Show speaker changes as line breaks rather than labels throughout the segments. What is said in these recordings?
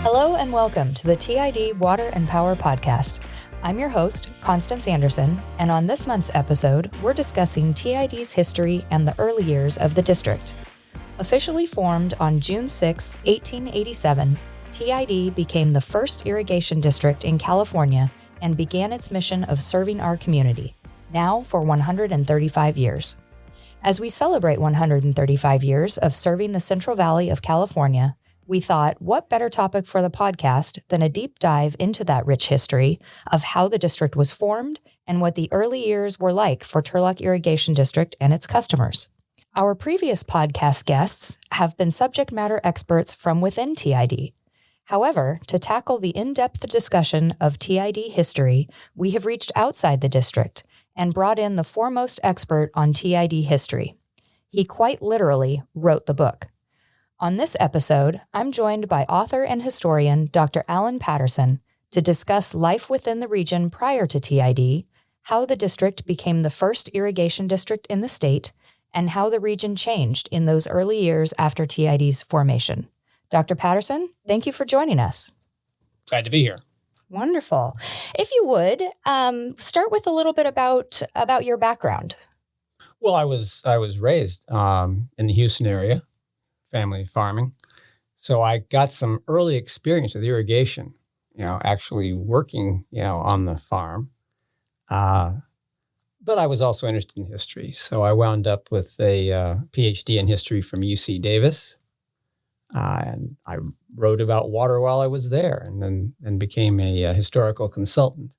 Hello and welcome to the TID Water and Power Podcast. I'm your host, Constance Anderson, and on this month's episode, we're discussing TID's history and the early years of the district. Officially formed on June 6, 1887, TID became the first irrigation district in California and began its mission of serving our community, now for 135 years. As we celebrate 135 years of serving the Central Valley of California, we thought, what better topic for the podcast than a deep dive into that rich history of how the district was formed and what the early years were like for Turlock Irrigation District and its customers. Our previous podcast guests have been subject matter experts from within TID. However, to tackle the in-depth discussion of TID history, we have reached outside the district and brought in the foremost expert on TID history. He quite literally wrote the book. On this episode, I'm joined by author and historian Dr. Alan Paterson to discuss life within the region prior to TID, how the district became the first irrigation district in the state, and how the region changed in those early years after TID's formation. Dr. Paterson, thank you for joining us.
Glad to be here.
Wonderful. If you would, start with a little bit about your background.
Well, I was raised in the Houston area, family farming. So I got some early experience with irrigation, actually working, on the farm. But I was also interested in history. So I wound up with a PhD in history from UC Davis. And I wrote about water while I was there and then became a historical consultant.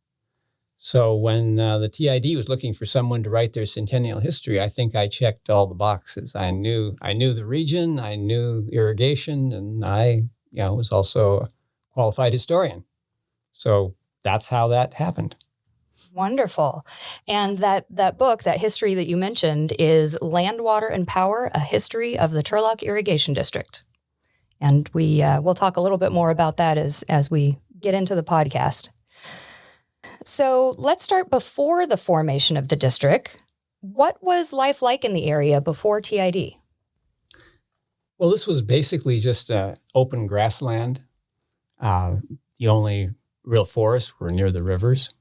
So when the TID was looking for someone to write their centennial history, I think I checked all the boxes. I knew the region, I knew irrigation, and I was also a qualified historian. So that's how that happened.
Wonderful. And that book, that history that you mentioned, is Land, Water, and Power, A History of the Turlock Irrigation District. And we'll talk a little bit more about that as we get into the podcast. So let's start before the formation of the district. What was life like in the area before TID?
Well, this was basically just open grassland. The only real forests were near the rivers.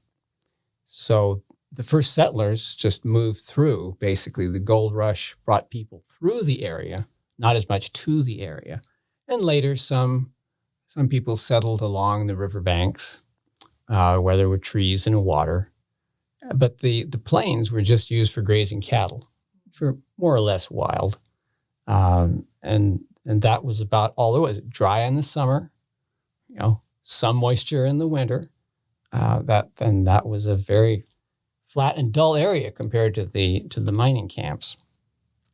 So the first settlers just moved through. Basically, the gold rush brought people through the area, not as much to the area. And later, some people settled along the riverbanks, where there were trees and water. But the plains were just used for grazing cattle, which were more or less wild. And that was about all there was. Dry in the summer, some moisture in the winter. That was a very flat and dull area compared to the mining camps.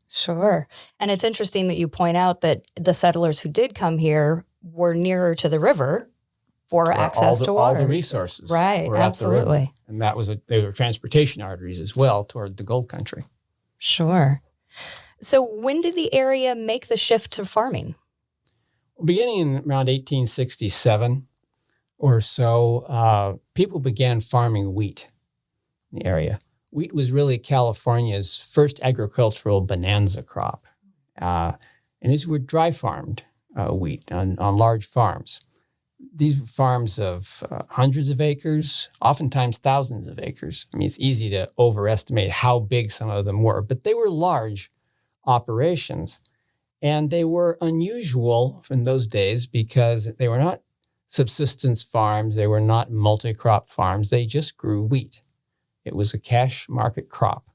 Sure. And it's interesting that you point out that the settlers who did come here were nearer to the river for access to water.
All the resources.
Right,
were
absolutely.
At the river. And that was they were transportation arteries as well toward the gold country.
Sure. So when did the area make the shift to farming?
Beginning in around 1867 or so, people began farming wheat in the area. Wheat was really California's first agricultural bonanza crop. And these were dry farmed wheat on large farms. These were farms of hundreds of acres, oftentimes thousands of acres. I mean, it's easy to overestimate how big some of them were, but they were large operations. And they were unusual in those days because they were not subsistence farms. They were not multi-crop farms. They just grew wheat. It was a cash market crop.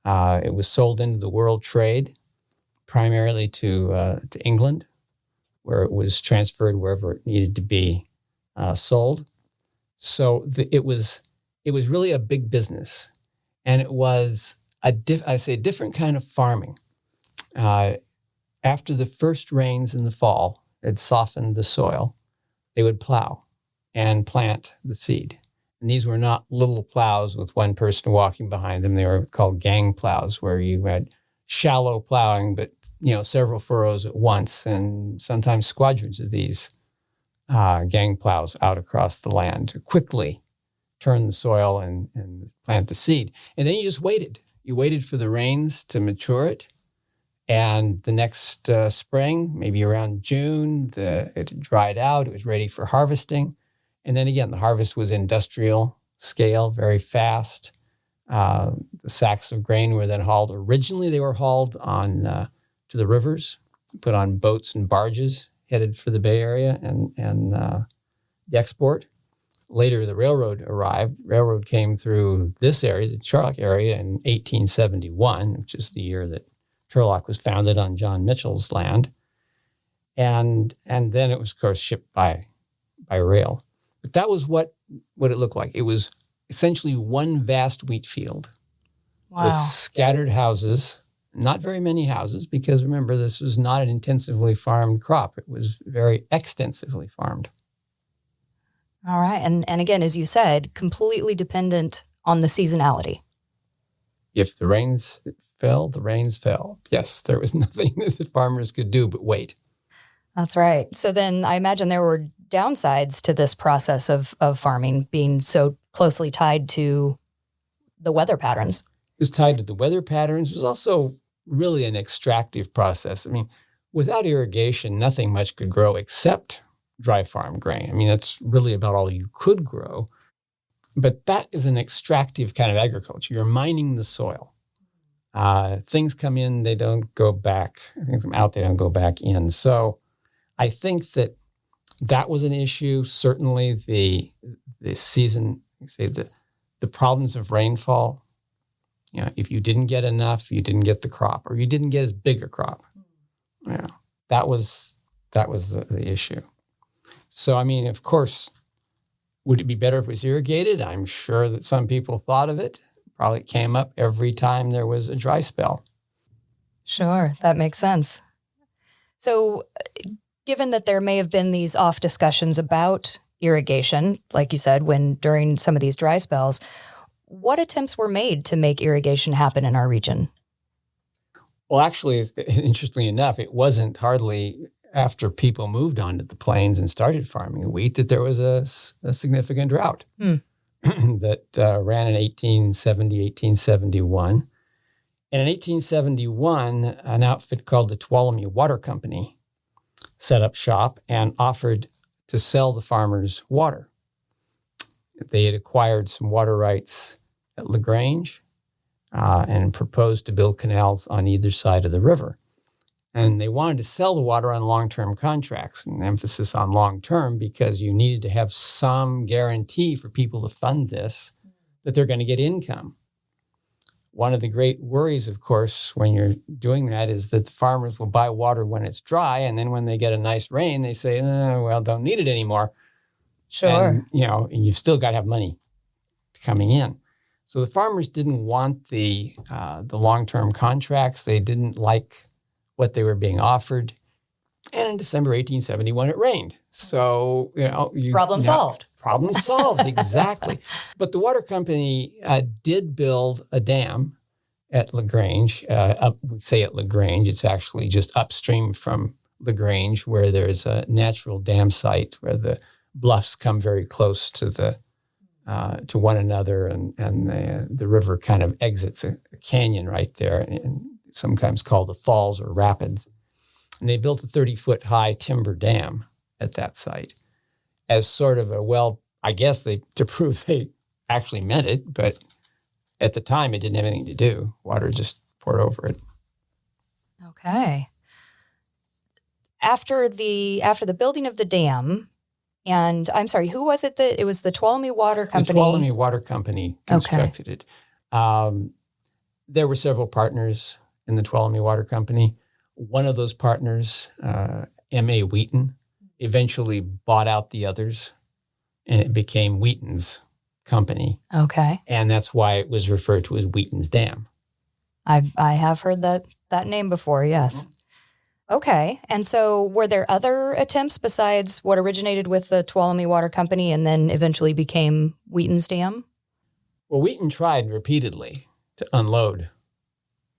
It was sold into the world trade, primarily to England, where it was transferred wherever it needed to be sold. So it was really a big business, and it was a different kind of farming. After the first rains in the fall had softened the soil, they would plow and plant the seed. And these were not little plows with one person walking behind them. They were called gang plows, where you had shallow plowing, but several furrows at once, and sometimes squadrons of these gang plows out across the land to quickly turn the soil and plant the seed. And then you just waited. You waited for the rains to mature it, And the next spring, maybe around June, it had dried out. It was ready for harvesting. And then again, the harvest was industrial scale, very fast. The sacks of grain were then hauled. Originally, they were hauled on to the rivers, put on boats and barges headed for the Bay Area and the export. Later, the railroad arrived. Railroad came through this area, the Turlock area, in 1871, which is the year that Turlock was founded on John Mitchell's land. And then it was, of course, shipped by rail. But that was what it looked like. It was essentially one vast wheat field with scattered houses, not very many houses, because remember, this was not an intensively farmed crop. It was very extensively farmed.
All right. And again, as you said, completely dependent on the seasonality.
If the rains fell, the rains fell. Yes, there was nothing that the farmers could do but wait.
That's right. So then I imagine there were downsides to this process of farming being so closely tied to the weather patterns.
It was tied to the weather patterns. It was also really an extractive process. I mean, without irrigation, nothing much could grow except dry farm grain. I mean, that's really about all you could grow. But that is an extractive kind of agriculture. You're mining the soil. Things come in, they don't go back. Things come out, they don't go back in. So I think that was an issue. Certainly the season, say the problems of rainfall. You know, if you didn't get enough, you didn't get the crop, or you didn't get as big a crop. Yeah, that was the issue. So, I mean, of course, would it be better if it was irrigated? I'm sure that some people thought of it. Probably came up every time there was a dry spell.
Sure, that makes sense. So, given that there may have been these off discussions about irrigation, like you said, during some of these dry spells, what attempts were made to make irrigation happen in our region?
Well, actually, interestingly enough, it wasn't hardly after people moved onto the plains and started farming wheat that there was a significant drought that ran in 1870, 1871. And in 1871, an outfit called the Tuolumne Water Company set up shop and offered to sell the farmers water. They had acquired some water rights at LaGrange and proposed to build canals on either side of the river. And they wanted to sell the water on long-term contracts, and emphasis on long-term because you needed to have some guarantee for people to fund this, that they're going to get income. One of the great worries, of course, when you're doing that is that the farmers will buy water when it's dry, and then when they get a nice rain, they say, well, don't need it anymore.
Sure.
And, you've still got to have money coming in. So the farmers didn't want the long-term contracts. They didn't like what they were being offered. And in December 1871, it rained. So,
Problem solved.
Problem solved, exactly. But the water company did build a dam at LaGrange. We say at LaGrange, it's actually just upstream from LaGrange, where there's a natural dam site where the bluffs come very close to one another, and the river kind of exits a canyon right there, and sometimes called the falls or rapids. And they built a 30-foot high timber dam at that site as sort of I guess to prove they actually meant it, but at the time it didn't have anything to do. Water just poured over it.
Okay. After the building of the dam, and I'm sorry, who was it it was the Tuolumne Water Company?
The Tuolumne Water Company constructed it. There were several partners in the Tuolumne Water Company. One of those partners, M.A. Wheaton, eventually bought out the others, and it became Wheaton's company.
Okay.
And that's why it was referred to as Wheaton's Dam.
I have heard that name before, yes. Okay. And so were there other attempts besides what originated with the Tuolumne Water Company and then eventually became Wheaton's Dam?
Well, Wheaton tried repeatedly to unload.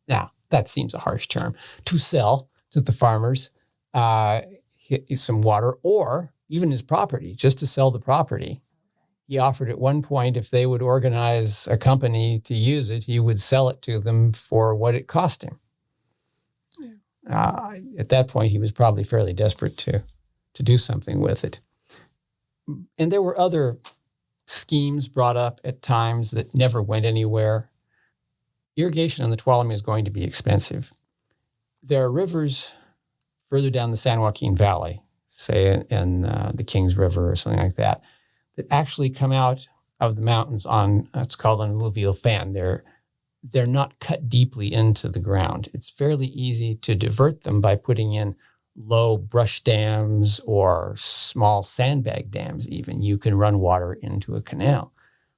Now, that seems a harsh term. To sell to the farmers some water or even his property, just to sell the property. He offered at one point if they would organize a company to use it, he would sell it to them for what it cost him. At that point, he was probably fairly desperate to do something with it. And there were other schemes brought up at times that never went anywhere. Irrigation on the Tuolumne is going to be expensive. There are rivers further down the San Joaquin Valley, say in the Kings River or something like that actually come out of the mountains on, it's called an alluvial fan. They're not cut deeply into the ground. It's fairly easy to divert them by putting in low brush dams or small sandbag dams even. You can run water into a canal.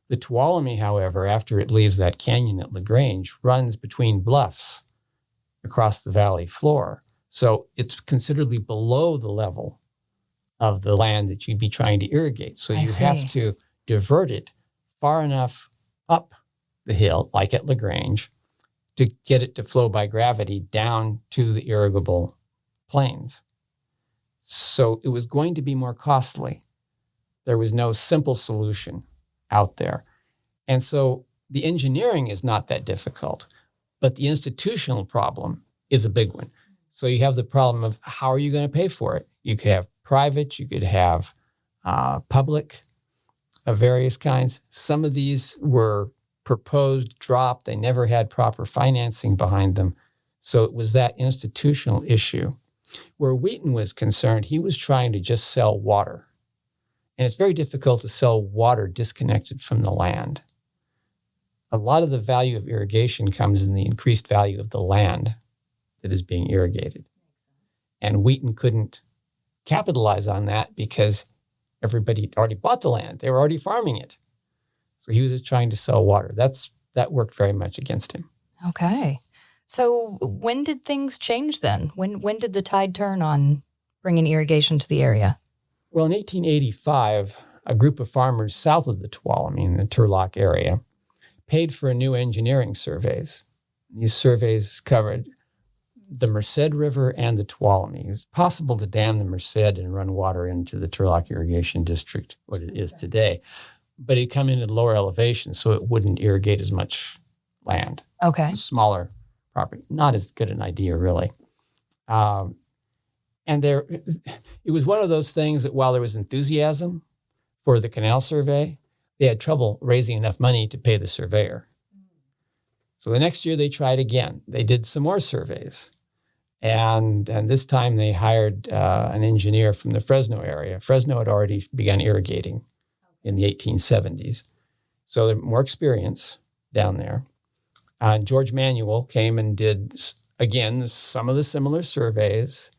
The Tuolumne, however, after it leaves that canyon at LaGrange, runs between bluffs across the valley floor. So it's considerably below the level of the land that you'd be trying to irrigate. So you have to divert it far enough up the hill, like at LaGrange, to get it to flow by gravity down to the irrigable plains. So it was going to be more costly. There was no simple solution out there. And so the engineering is not that difficult, but the institutional problem is a big one. So you have the problem of how are you going to pay for it? You could have private, you could have public of various kinds. Some of these were proposed, dropped. They never had proper financing behind them. So it was that institutional issue. Where Wheaton was concerned, he was trying to just sell water. And it's very difficult to sell water disconnected from the land. A lot of the value of irrigation comes in the increased value of the land that is being irrigated. And Wheaton couldn't capitalize on that because everybody already bought the land. They were already farming it. So he was just trying to sell water. That worked very much against him.
Okay. So when did things change then? When did the tide turn on bringing irrigation to the area?
Well, in 1885, a group of farmers south of the Tuolumne, in the Turlock area, paid for new engineering surveys. These surveys covered the Merced River and the Tuolumne. It was possible to dam the Merced and run water into the Turlock Irrigation District, what it is today. But it'd come in at lower elevation, so it wouldn't irrigate as much land.
Okay.
It's a smaller property. Not as good an idea, really. And it was one of those things that while there was enthusiasm for the canal survey, they had trouble raising enough money to pay the surveyor. So the next year they tried again. They did some more surveys. And this time they hired an engineer from the Fresno area. Fresno had already begun irrigating in the 1870s. So they're more experience down there. And George Manuel came and did, again, some of the similar surveys.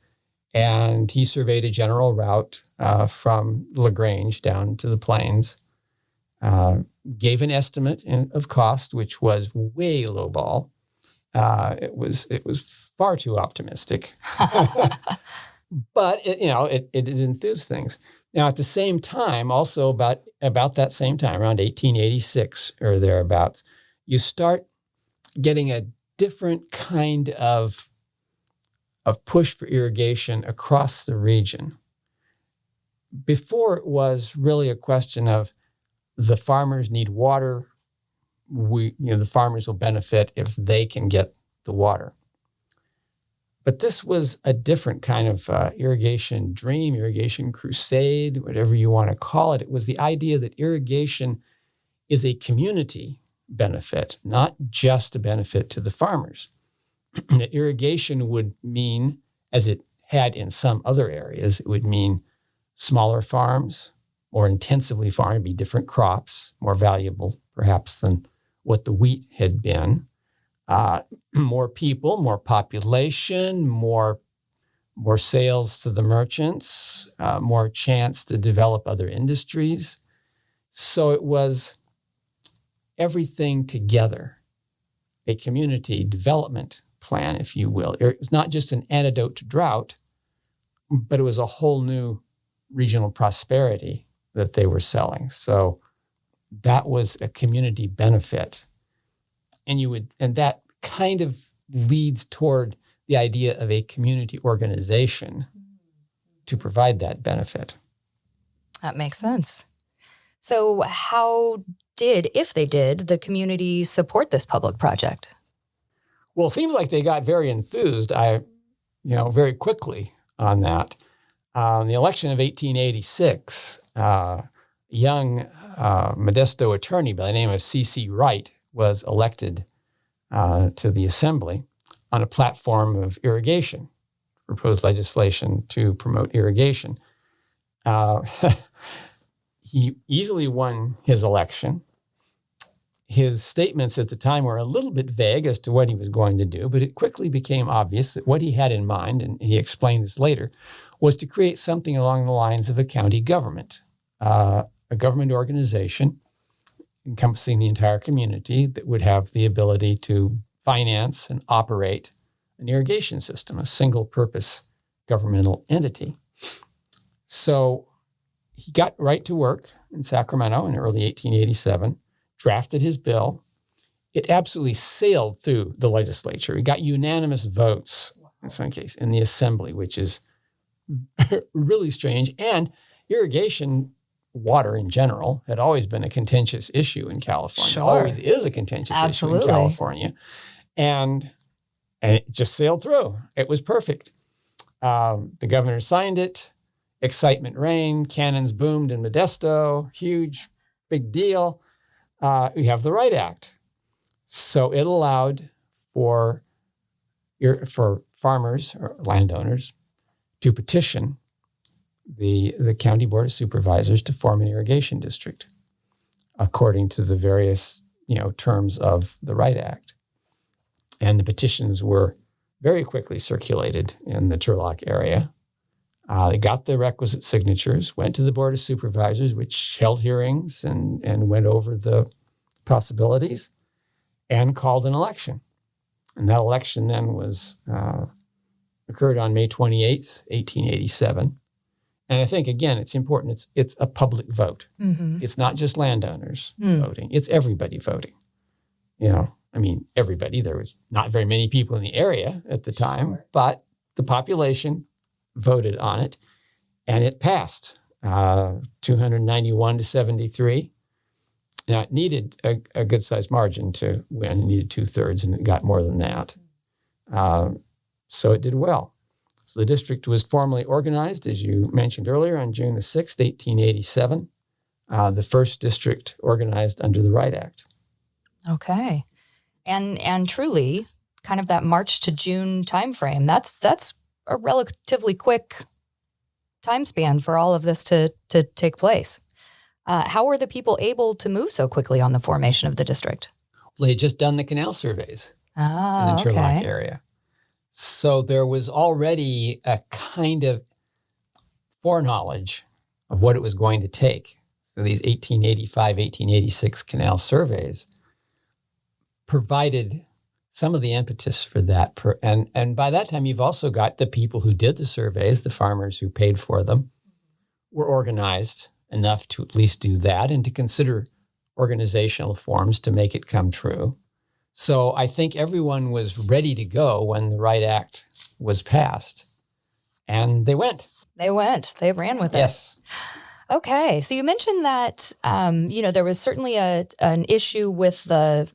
And he surveyed a general route from LaGrange down to the plains, gave an estimate of cost, which was way lowball. It was far too optimistic, but it enthused things. Now, at the same time, also about that same time, around 1886 or thereabouts, you start getting a different kind of push for irrigation across the region. Before, it was really a question of the farmers need water. The farmers will benefit if they can get the water. But this was a different kind of irrigation dream, irrigation crusade, whatever you want to call it. It was the idea that irrigation is a community benefit, not just a benefit to the farmers. That irrigation would mean, as it had in some other areas, it would mean smaller farms, more intensively farmed, be different crops, more valuable perhaps than what the wheat had been. More people, more population, more sales to the merchants, more chance to develop other industries. So it was everything together, a community development plan, if you will. It was not just an antidote to drought, but it was a whole new regional prosperity that they were selling. So that was a community benefit. And that kind of leads toward the idea of a community organization to provide that benefit.
That makes sense. So how did, if they did, the community support this public project?
Well, it seems like they got very enthused. very quickly on that. In the election of 1886, a young Modesto attorney by the name of C.C. Wright was elected to the assembly on a platform of irrigation, proposed legislation to promote irrigation. He easily won his election. His statements at the time were a little bit vague as to what he was going to do, but it quickly became obvious that what he had in mind, and he explained this later, was to create something along the lines of a county government, a government organization encompassing the entire community that would have the ability to finance and operate an irrigation system, a single-purpose governmental entity. So he got right to work in Sacramento in early 1887, drafted his bill. It absolutely sailed through the legislature. It got unanimous votes, in some cases, in the assembly, which is really strange. And irrigation, water in general, had always been a contentious issue in California.
Sure.
Always is a contentious issue in California. And it just sailed through. It was perfect. The governor signed it. Excitement reigned. Cannons boomed in Modesto. Huge, big deal. We have the Right Act. So it allowed for farmers or landowners to petition the county board of supervisors to form an irrigation district according to the various terms of the Right Act. And the petitions were very quickly circulated in the Turlock area. They got the requisite signatures, went to the board of supervisors, which held hearings and went over the possibilities and called an election. And that election then occurred on May 28th, 1887. And I think, again, it's important. It's a public vote.
Mm-hmm.
It's not just landowners voting. It's everybody voting. Everybody. There was not very many people in the area at the time, but the population voted on it, and it passed 291 to 73. Now, it needed a good-sized margin to win. It needed 2/3, and it got more than that. So it did well. So the district was formally organized, as you mentioned earlier, on June the 6th, 1887, the first district organized under the Right Act.
Okay. And truly, kind of that March to June timeframe, that's a relatively quick time span for all of this to take place. How were the people able to move so quickly on the formation of the district?
Well, they had just done the canal surveys in the Turlock area. So there was already a kind of foreknowledge of what it was going to take. So these 1885, 1886 canal surveys provided some of the impetus for that. And by that time, you've also got the people who did the surveys, the farmers who paid for them, were organized enough to at least do that and to consider organizational forms to make it come true. So I think everyone was ready to go when the Right Act was passed. And they went. They
ran with it.
Yes.
Okay. So you mentioned that, there was certainly an issue with the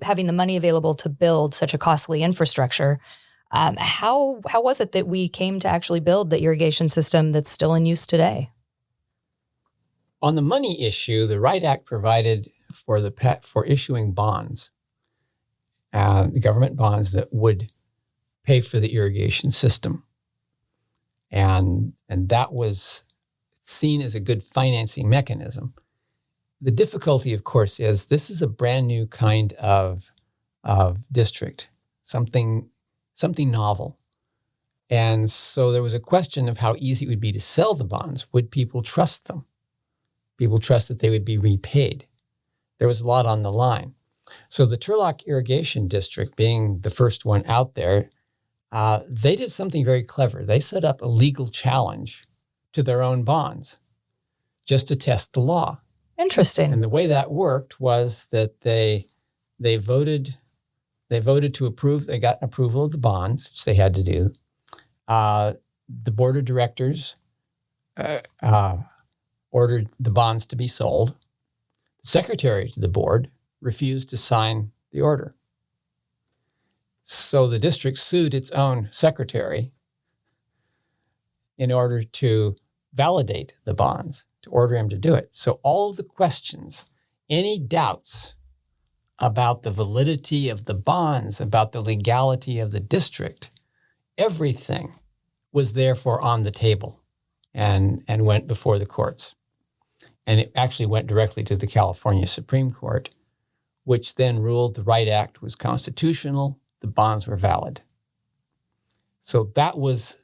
having the money available to build such a costly infrastructure. How was it that we came to actually build the irrigation system that's still in use today?
On the money issue, the Right Act provided for issuing bonds, the government bonds that would pay for the irrigation system. And that was seen as a good financing mechanism. The difficulty, of course, is this is a brand new kind of district, something novel. And so there was a question of how easy it would be to sell the bonds. Would people trust them? People trust that they would be repaid. There was a lot on the line. So the Turlock Irrigation District, being the first one out there, they did something very clever. They set up a legal challenge to their own bonds just to test the law.
Interesting.
And the way that worked was that they voted to approve. They got approval of the bonds, which they had to do. The board of directors ordered the bonds to be sold. The secretary to the board refused to sign the order. So the district sued its own secretary in order to validate the bonds, to order him to do it. So all of the questions, any doubts about the validity of the bonds, about the legality of the district, everything was therefore on the table and went before the courts. And it actually went directly to the California Supreme Court, which then ruled the Wright Act was constitutional, the bonds were valid. So that was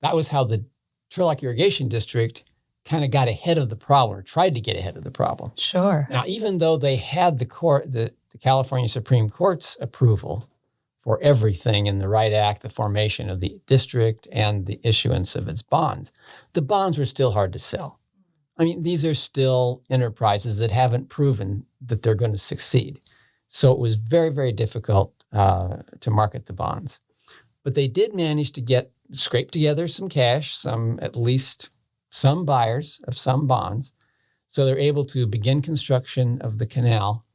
how the Turlock Irrigation District kind of got ahead of the problem, or tried to get ahead of the problem.
Sure.
Now, even though they had the California Supreme Court's approval for everything in the Wright Act, the formation of the district and the issuance of its bonds, the bonds were still hard to sell. I mean, these are still enterprises that haven't proven that they're going to succeed. So it was very, very difficult to market the bonds. But they did manage to scrape together some cash, at least some buyers of some bonds. So they're able to begin construction of the canal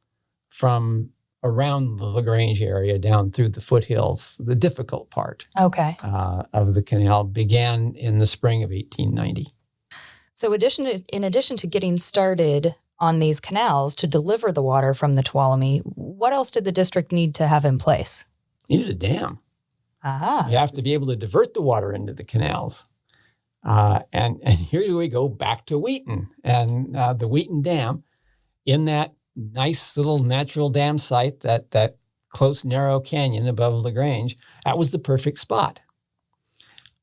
from around the LaGrange area down through the foothills. The difficult part of the canal began in the spring of 1890.
So in addition to getting started on these canals to deliver the water from the Tuolumne, what else did the district need to have in place?
You needed a dam.
Aha.
You have to be able to divert the water into the canals. And here we go back to Wheaton and the Wheaton Dam in that nice little natural dam site, that close, narrow canyon above LaGrange. That was the perfect spot.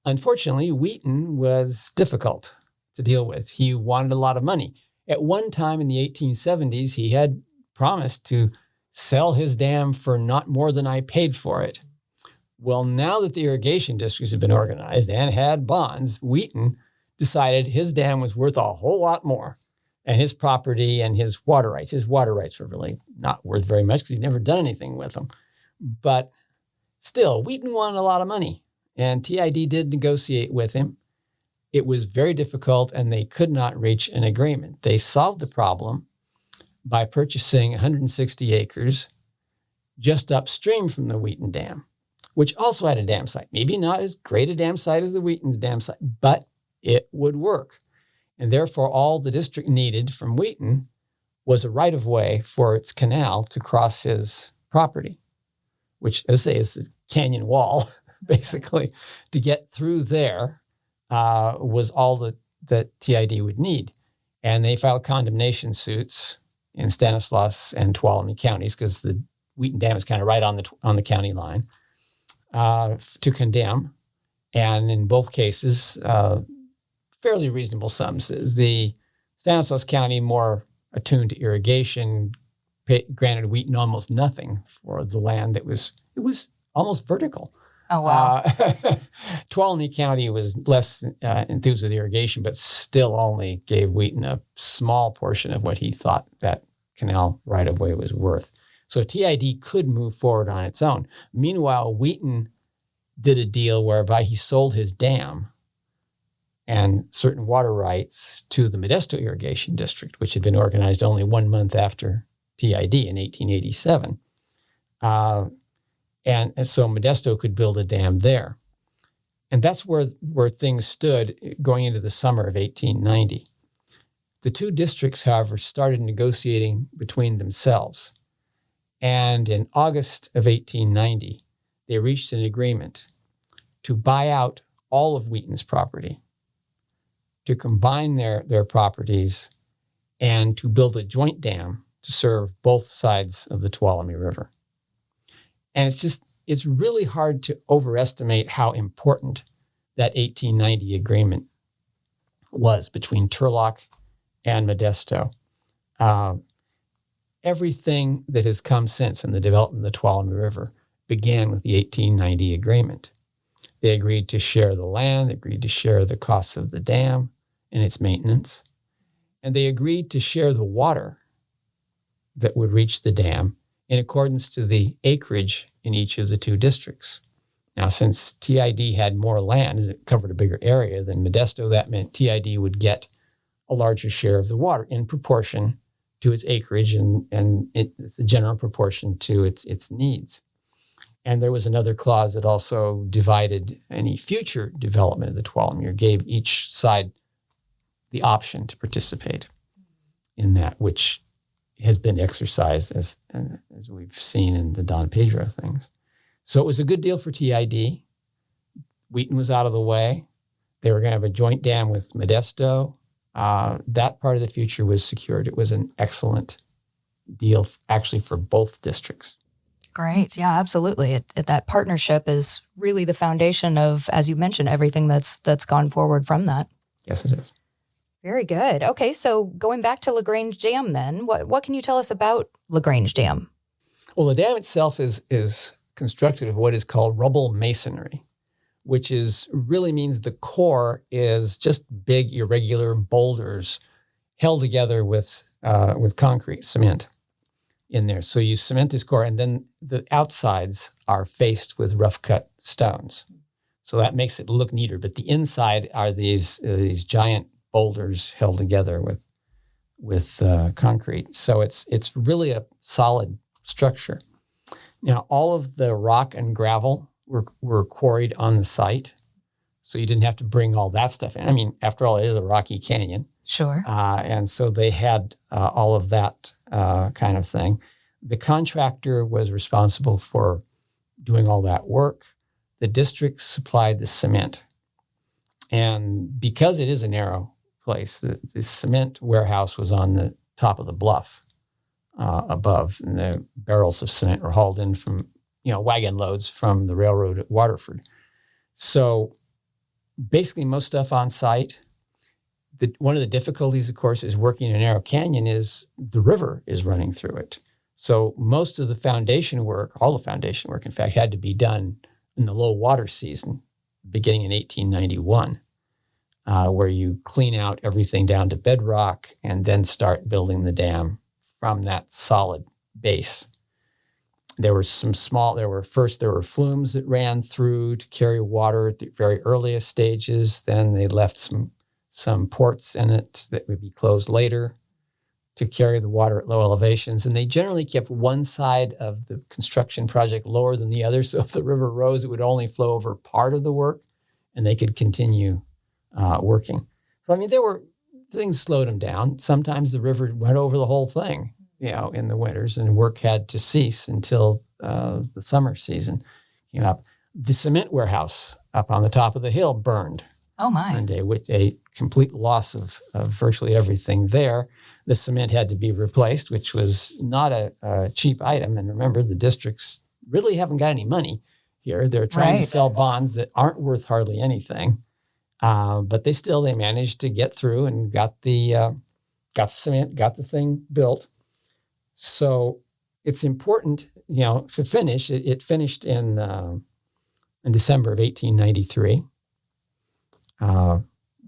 Unfortunately, Wheaton was difficult to deal with. He wanted a lot of money. At one time in the 1870s, he had promised to sell his dam for not more than I paid for it. Well, now that the irrigation districts had been organized and had bonds, Wheaton decided his dam was worth a whole lot more. And his property and his water rights were really not worth very much because he'd never done anything with them. But still, Wheaton wanted a lot of money. And TID did negotiate with him. It was very difficult, and they could not reach an agreement. They solved the problem by purchasing 160 acres just upstream from the Wheaton Dam, which also had a dam site. Maybe not as great a dam site as the Wheaton's dam site, but it would work. And therefore, all the district needed from Wheaton was a right-of-way for its canal to cross his property, which, as I say, is the canyon wall, basically. To get through there was all that TID would need. And they filed condemnation suits in Stanislaus and Tuolumne counties, because the Wheaton Dam is kind of right on the county line, to condemn. And in both cases, fairly reasonable sums. The Stanislaus County, more attuned to irrigation, granted Wheaton almost nothing for the land it was almost vertical.
Oh, wow.
Tuolumne County was less enthused with irrigation, but still only gave Wheaton a small portion of what he thought that canal right-of-way was worth. So TID could move forward on its own. Meanwhile, Wheaton did a deal whereby he sold his dam and certain water rights to the Modesto Irrigation District, which had been organized only 1 month after TID in 1887. And so Modesto could build a dam there. And that's where things stood going into the summer of 1890. The two districts, however, started negotiating between themselves. And in August of 1890, they reached an agreement to buy out all of Wheaton's property, to combine their properties, and to build a joint dam to serve both sides of the Tuolumne River. And it's really hard to overestimate how important that 1890 agreement was between Turlock and Modesto. Everything that has come since in the development of the Tuolumne River began with the 1890 agreement. They agreed to share the land, they agreed to share the costs of the dam and its maintenance, and they agreed to share the water that would reach the dam in accordance to the acreage in each of the two districts. Now, since TID had more land and it covered a bigger area than Modesto, that meant TID would get a larger share of the water in proportion to its acreage, and it's a general proportion to its needs. And there was another clause that also divided any future development of the Tuolumne, gave each side the option to participate in that, which has been exercised as we've seen in the Don Pedro things. So it was a good deal for TID. Wheaton was out of the way. They were going to have a joint dam with Modesto. That part of the future was secured. It was an excellent deal, actually, for both districts.
Great. Yeah, absolutely. That partnership is really the foundation of, as you mentioned, everything that's gone forward from that.
Yes, it is.
Very good. Okay, so going back to LaGrange Dam then, what can you tell us about LaGrange Dam?
Well, the dam itself is constructed of what is called rubble masonry, which really means the core is just big, irregular boulders held together with concrete, cement in there. So you cement this core, and then the outsides are faced with rough-cut stones. So that makes it look neater. But the inside are these giant boulders held together with concrete. So it's really a solid structure. Now, all of the rock and gravel were quarried on the site, so you didn't have to bring all that stuff in. I mean, after all, it is a rocky canyon.
Sure.
And so they had all of that kind of thing. The contractor was responsible for doing all that work. The district supplied the cement. And because it is a narrow place, the cement warehouse was on the top of the bluff above, and the barrels of cement were hauled in from, wagon loads from the railroad at Waterford. So basically most stuff on site. One of the difficulties, of course, is working in a narrow canyon is the river is running through it. So most of the foundation work, all the foundation work, in fact, had to be done in the low water season, beginning in 1891. Where you clean out everything down to bedrock and then start building the dam from that solid base. There were flumes that ran through to carry water at the very earliest stages. Then they left some ports in it that would be closed later to carry the water at low elevations. And they generally kept one side of the construction project lower than the other. So if the river rose, it would only flow over part of the work and they could continue working. So, things slowed them down. Sometimes the river went over the whole thing, in the winters, and work had to cease until the summer season came up. The cement warehouse up on the top of the hill burned.
Oh, my.
One day, with a complete loss of virtually everything there. The cement had to be replaced, which was not a cheap item. And remember, the districts really haven't got any money here. They're trying to sell bonds that aren't worth hardly anything. But they managed to get through and got the cement, got the thing built. So it's important, to finish. It finished in December of 1893.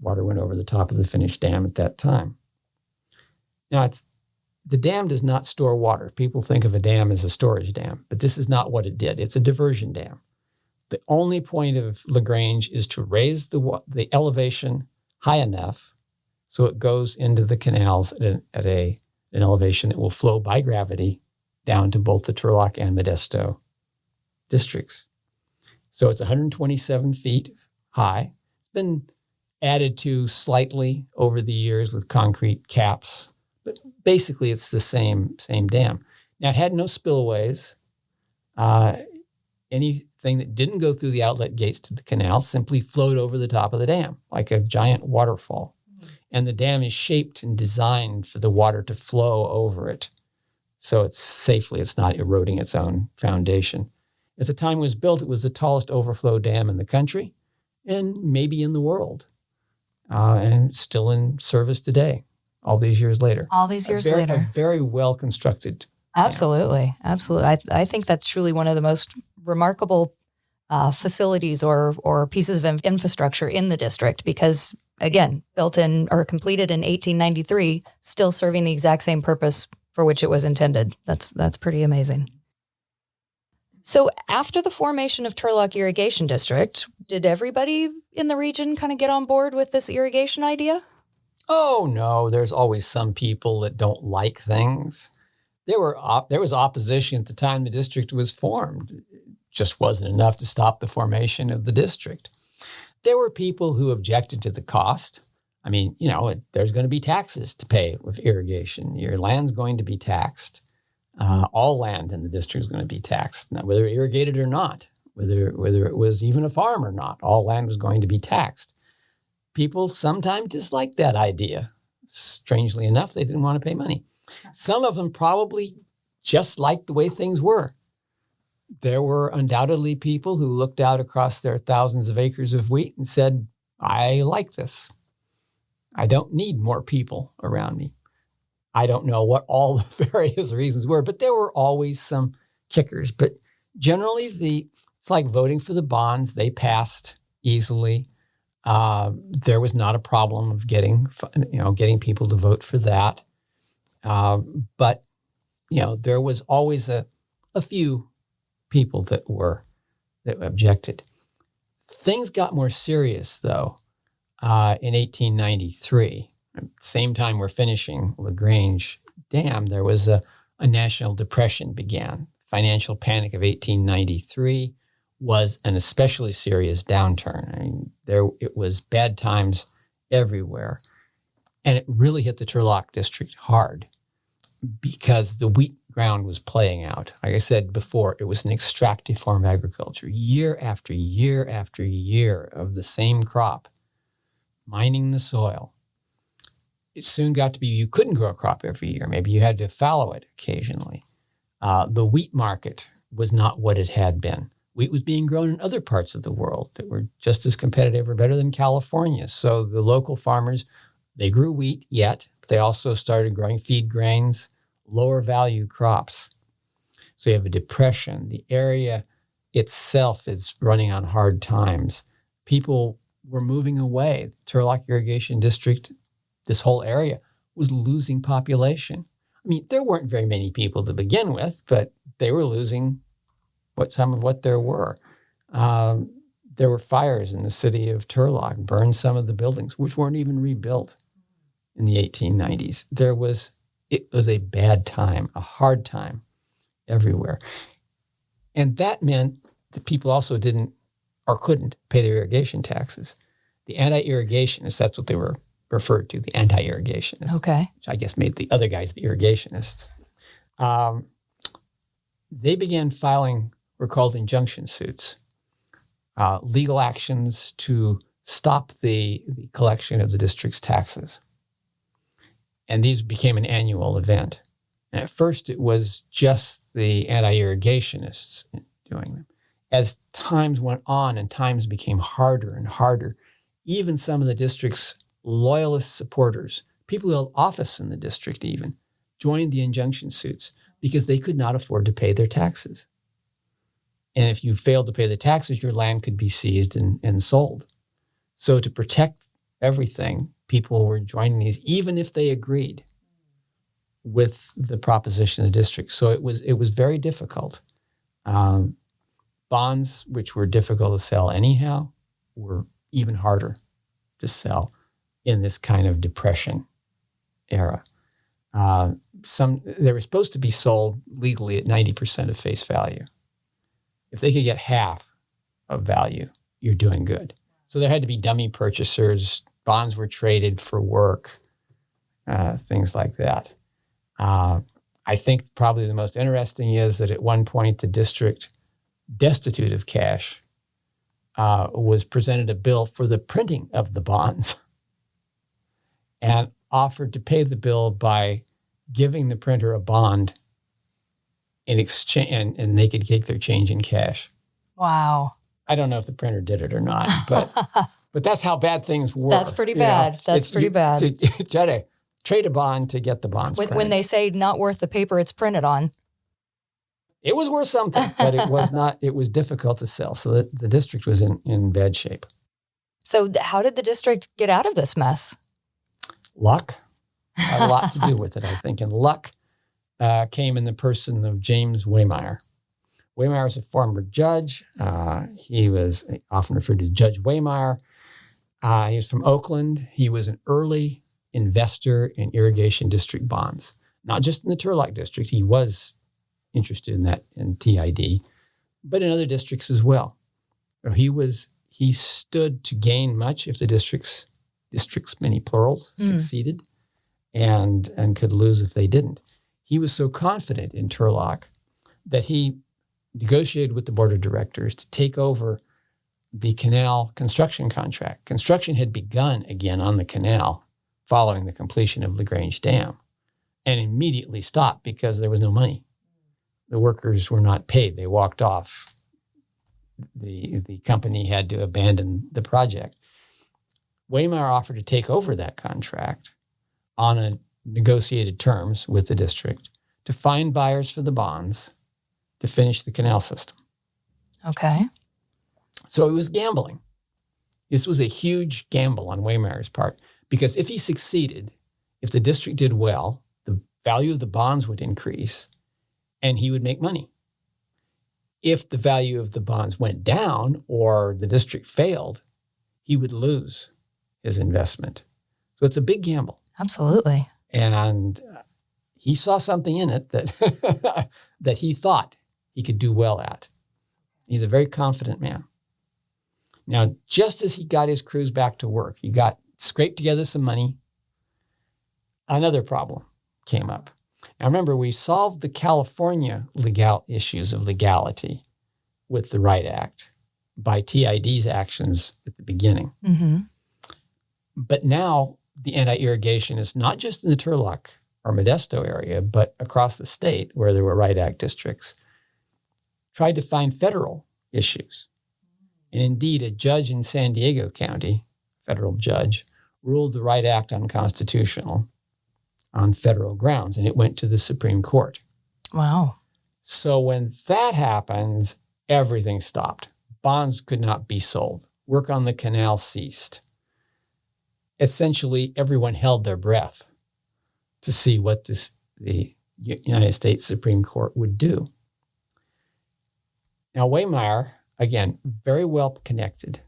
Water went over the top of the finished dam at that time. Now, the dam does not store water. People think of a dam as a storage dam, but this is not what it did. It's a diversion dam. The only point of LaGrange is to raise the elevation high enough so it goes into the canals at an elevation that will flow by gravity down to both the Turlock and Modesto districts. So it's 127 feet high. It's been added to slightly over the years with concrete caps, but basically it's the same dam. Now, it had no spillways. Anything that didn't go through the outlet gates to the canal simply flowed over the top of the dam like a giant waterfall. Mm-hmm. And the dam is shaped and designed for the water to flow over it. So it's not eroding its own foundation. At the time it was built, it was the tallest overflow dam in the country and maybe in the world. And still in service today, all these years later. A very well constructed.
Absolutely. Absolutely. I think that's truly one of the most remarkable facilities or pieces of infrastructure in the district because, again, built in or completed in 1893, still serving the exact same purpose for which it was intended. That's pretty amazing. So after the formation of Turlock Irrigation District, did everybody in the region kind of get on board with this irrigation idea?
Oh, no. There's always some people that don't like things. There was opposition at the time the district was formed. just wasn't enough to stop the formation of the district. There were people who objected to the cost. I mean, there's going to be taxes to pay with irrigation. Your land's going to be taxed. All land in the district is going to be taxed, now, whether irrigated or not, whether it was even a farm or not. All land was going to be taxed. People sometimes disliked that idea. Strangely enough, they didn't want to pay money. Some of them probably just liked the way things were. There were undoubtedly people who looked out across their thousands of acres of wheat and said, I like this. I don't need more people around me. I don't know what all the various reasons were, but there were always some kickers. But generally, it's like voting for the bonds. They passed easily. There was not a problem of getting people to vote for that. But there was always a few people that objected. Things got more serious, though, in 1893. Same time we're finishing LaGrange Dam, there was a national depression began. Financial panic of 1893 was an especially serious downturn. I mean, it was bad times everywhere. And it really hit the Turlock district hard because the wheat ground was playing out. Like I said before, it was an extractive form of agriculture. Year after year after year of the same crop, mining the soil. It soon got to be you couldn't grow a crop every year. Maybe you had to fallow it occasionally. The wheat market was not what it had been. Wheat was being grown in other parts of the world that were just as competitive or better than California. So the local farmers, they grew wheat yet, but they also started growing feed grains, lower value crops. So you have a depression. The area itself is running on hard times. People were moving away. The Turlock Irrigation District, this whole area, was losing population. I mean, there weren't very many people to begin with, but they were losing some of what there were. There were fires in the city of Turlock, burned some of the buildings, which weren't even rebuilt in the 1890s. It was a bad time, a hard time everywhere. And that meant that people also didn't or couldn't pay their irrigation taxes. The anti-irrigationists, that's what they were referred to, the anti-irrigationists.
Okay.
Which I guess made the other guys the irrigationists. They began filing were called injunction suits, legal actions to stop the collection of the district's taxes. And these became an annual event. And at first, it was just the anti-irrigationists doing them. As times went on and times became harder and harder, even some of the district's loyalist supporters, people who held office in the district even, joined the injunction suits because they could not afford to pay their taxes. And if you failed to pay the taxes, your land could be seized and sold. So to protect everything, people were joining these, even if they agreed with the proposition of the district. So it was very difficult. Bonds, which were difficult to sell anyhow, were even harder to sell in this kind of depression era. They were supposed to be sold legally at 90% of face value. If they could get half of value, you're doing good. So there had to be dummy purchasers. Bonds were traded for work, things like that. I think probably the most interesting is that at one point the district, destitute of cash, was presented a bill for the printing of the bonds and offered to pay the bill by giving the printer a bond in exchange, and they could take their change in cash.
Wow.
I don't know if the printer did it or not, but that's how bad things were.
That's pretty bad. That's pretty bad.
To try to trade a bond to get the bonds printed.
When they say not worth the paper it's printed on.
It was worth something, but it was not. It was difficult to sell. So the district was in bad shape.
So how did the district get out of this mess?
Luck had a lot to do with it, I think. And luck came in the person of James Waymeyer. Waymeyer was a former judge. He was often referred to as Judge Waymeyer. He was from Oakland. He was an early investor in irrigation district bonds, not just in the Turlock district. He was interested in that in TID, but in other districts as well. He stood to gain much if the districts, many plurals, succeeded, and could lose if they didn't. He was so confident in Turlock that he negotiated with the board of directors to take over the canal construction contract. Construction had begun again on the canal following the completion of LaGrange Dam and immediately stopped because there was no money. The workers were not paid. They walked off. The company had to abandon the project. Waymire offered to take over that contract on a negotiated terms with the district to find buyers for the bonds to finish the canal system.
Okay.
So it was gambling. This was a huge gamble on Waymire's part because if he succeeded, if the district did well, the value of the bonds would increase and he would make money. If the value of the bonds went down or the district failed, he would lose his investment. So it's a big gamble.
Absolutely.
And he saw something in it that that he thought he could do well at. He's a very confident man. Now, just as he got his crews back to work, he scraped together some money, another problem came up. Now, remember, we solved the California issues of legality with the Right Act by TID's actions at the beginning.
Mm-hmm.
But now the anti-irrigation is not just in the Turlock or Modesto area, but across the state where there were Right Act districts, tried to find federal issues. And indeed, a judge in San Diego County, federal judge, ruled the Right Act unconstitutional on federal grounds, and it went to the Supreme Court.
Wow.
So when that happens, everything stopped. Bonds could not be sold. Work on the canal ceased. Essentially, everyone held their breath to see what the United States Supreme Court would do. Now, Waymire, again, very well connected,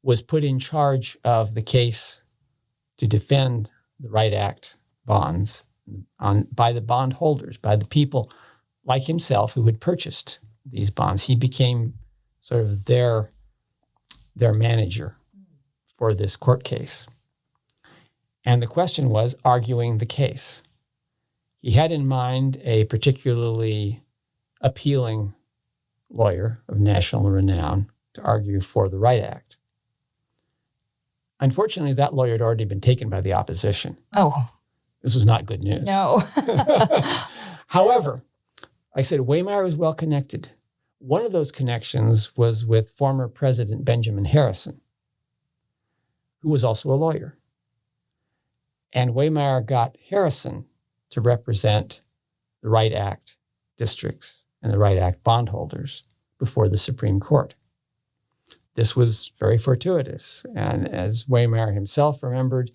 was put in charge of the case to defend the Right Act bonds by the bondholders, by the people like himself who had purchased these bonds. He became sort of their manager for this court case. And the question was arguing the case. He had in mind a particularly appealing lawyer of national renown to argue for the Right Act. Unfortunately, that lawyer had already been taken by the opposition.
Oh.
This was not good news.
No.
However, I said Waymire was well connected. One of those connections was with former President Benjamin Harrison, who was also a lawyer. And Waymire got Harrison to represent the Right Act districts and the Right Act bondholders before the Supreme Court. This was very fortuitous. And as Waymire himself remembered,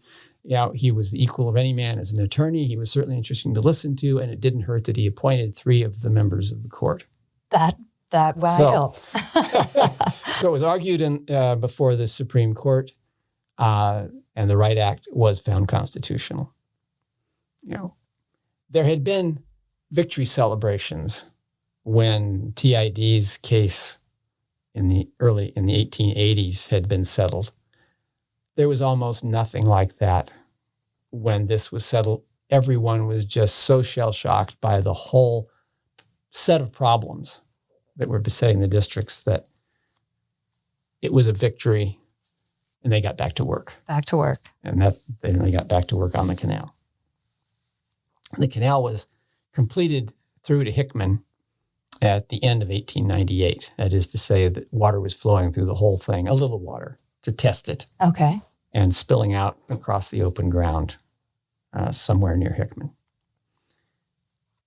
he was the equal of any man as an attorney. He was certainly interesting to listen to, and it didn't hurt that he appointed 3 of the members of the court.
That helped.
So it was argued before the Supreme Court, and the Right Act was found constitutional. There had been victory celebrations when TID's case in the 1880s had been settled. There was almost nothing like that when this was settled. Everyone was just so shell-shocked by the whole set of problems that were besetting the districts that it was a victory, and they got back to work.
Back to work.
And then they got back to work on the canal. The canal was completed through to Hickman at the end of 1898. That is to say that water was flowing through the whole thing, a little water, to test it.
Okay.
And spilling out across the open ground somewhere near Hickman.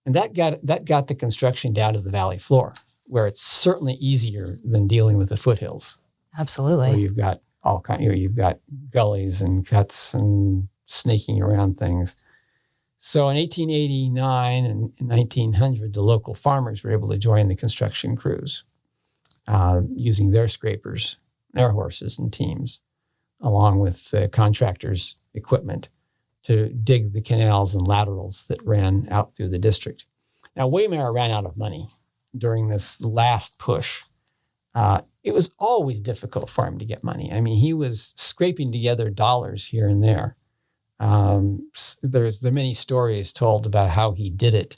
And that got the construction down to the valley floor, where it's certainly easier than dealing with the foothills.
Absolutely.
Where you've got you've got gullies and cuts and snaking around things. So in 1889 and 1900, the local farmers were able to join the construction crews using their scrapers, their horses and teams, along with contractors' equipment to dig the canals and laterals that ran out through the district. Now, Waymire ran out of money during this last push. It was always difficult for him to get money. I mean, he was scraping together dollars here and there. There many stories told about how he did it,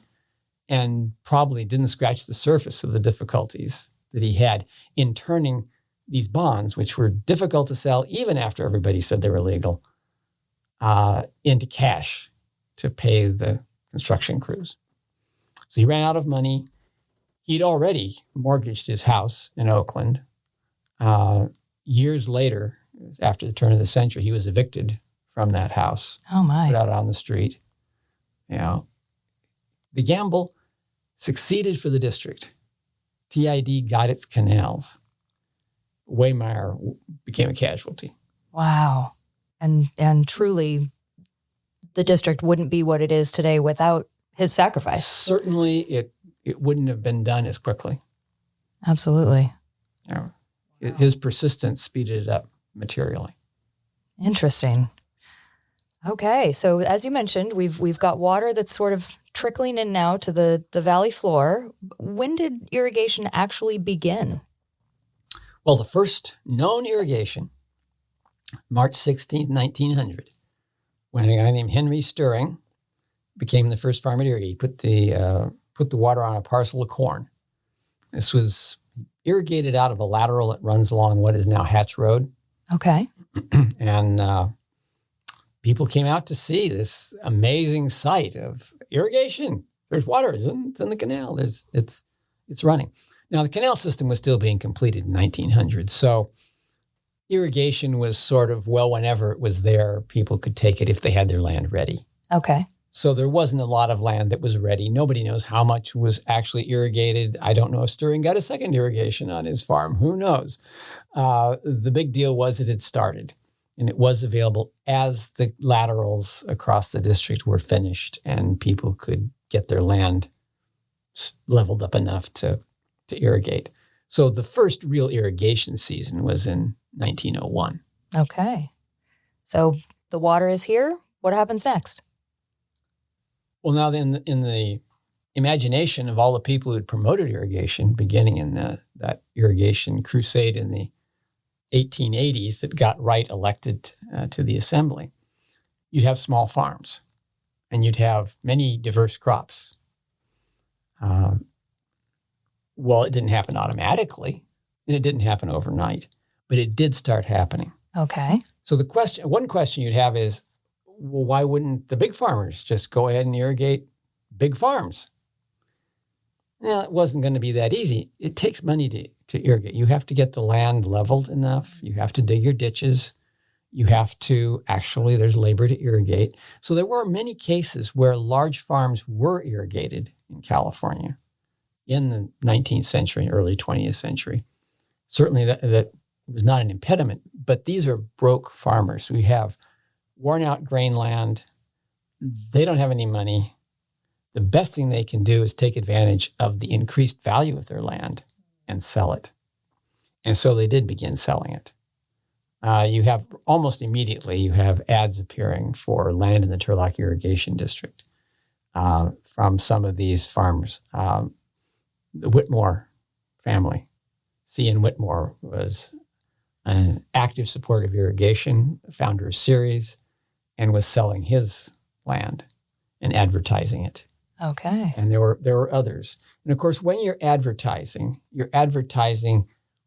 and probably didn't scratch the surface of the difficulties that he had in turning these bonds, which were difficult to sell even after everybody said they were legal, into cash to pay the construction crews. So he ran out of money. He'd already mortgaged his house in Oakland. Years later, after the turn of the century, he was evicted from that house.
Oh, my.
Put out on the street. The gamble succeeded for the district. TID got its canals. Waymire became a casualty.
Wow. And truly, the district wouldn't be what it is today without his sacrifice.
Certainly, it wouldn't have been done as quickly.
Absolutely.
His persistence speeded it up materially.
Interesting. Okay, so as you mentioned, we've got water that's sort of trickling in now to the valley floor. When did irrigation actually begin?
Well, the first known irrigation, March 16th, 1900, when a guy named Henry Stirring became the first farmer to irrigate. He put the water on a parcel of corn. This was irrigated out of a lateral that runs along what is now Hatch Road. Okay. And people came out to see this amazing sight of irrigation. There's water. It's in the canal. It's running. Now, the canal system was still being completed in 1900. So irrigation was sort of, whenever it was there, people could take it if they had their land ready. Okay. So there wasn't a lot of land that was ready. Nobody knows how much was actually irrigated. I don't know if Stirring got a second irrigation on his farm. Who knows? The big deal was it had started, and it was available as the laterals across the district were finished and people could get their land leveled up enough to irrigate. So the first real irrigation season was in 1901.
Okay. So the water is here. What happens next?
Well, now in the imagination of all the people who had promoted irrigation, beginning in that irrigation crusade in the 1880s that got Wright elected to the assembly, you'd have small farms, and you'd have many diverse crops. Well, it didn't happen automatically, and it didn't happen overnight, but it did start happening. Okay. So one question you'd have is, well, why wouldn't the big farmers just go ahead and irrigate big farms? Well, it wasn't going to be that easy. It takes money to irrigate. You have to get the land leveled enough. You have to dig your ditches. You have to there's labor to irrigate. So there were many cases where large farms were irrigated in California in the 19th century, early 20th century. Certainly that was not an impediment, but these are broke farmers. We have worn out grain land. They don't have any money. The best thing they can do is take advantage of the increased value of their land and sell it. And so they did begin selling it. You have almost immediately, you have ads appearing for land in the Turlock Irrigation District from some of these farmers. The Whitmore family, C.N. Whitmore, was an active supporter of irrigation, founder of Ceres, and was selling his land and advertising it. Okay. And there were others. And of course, when you're advertising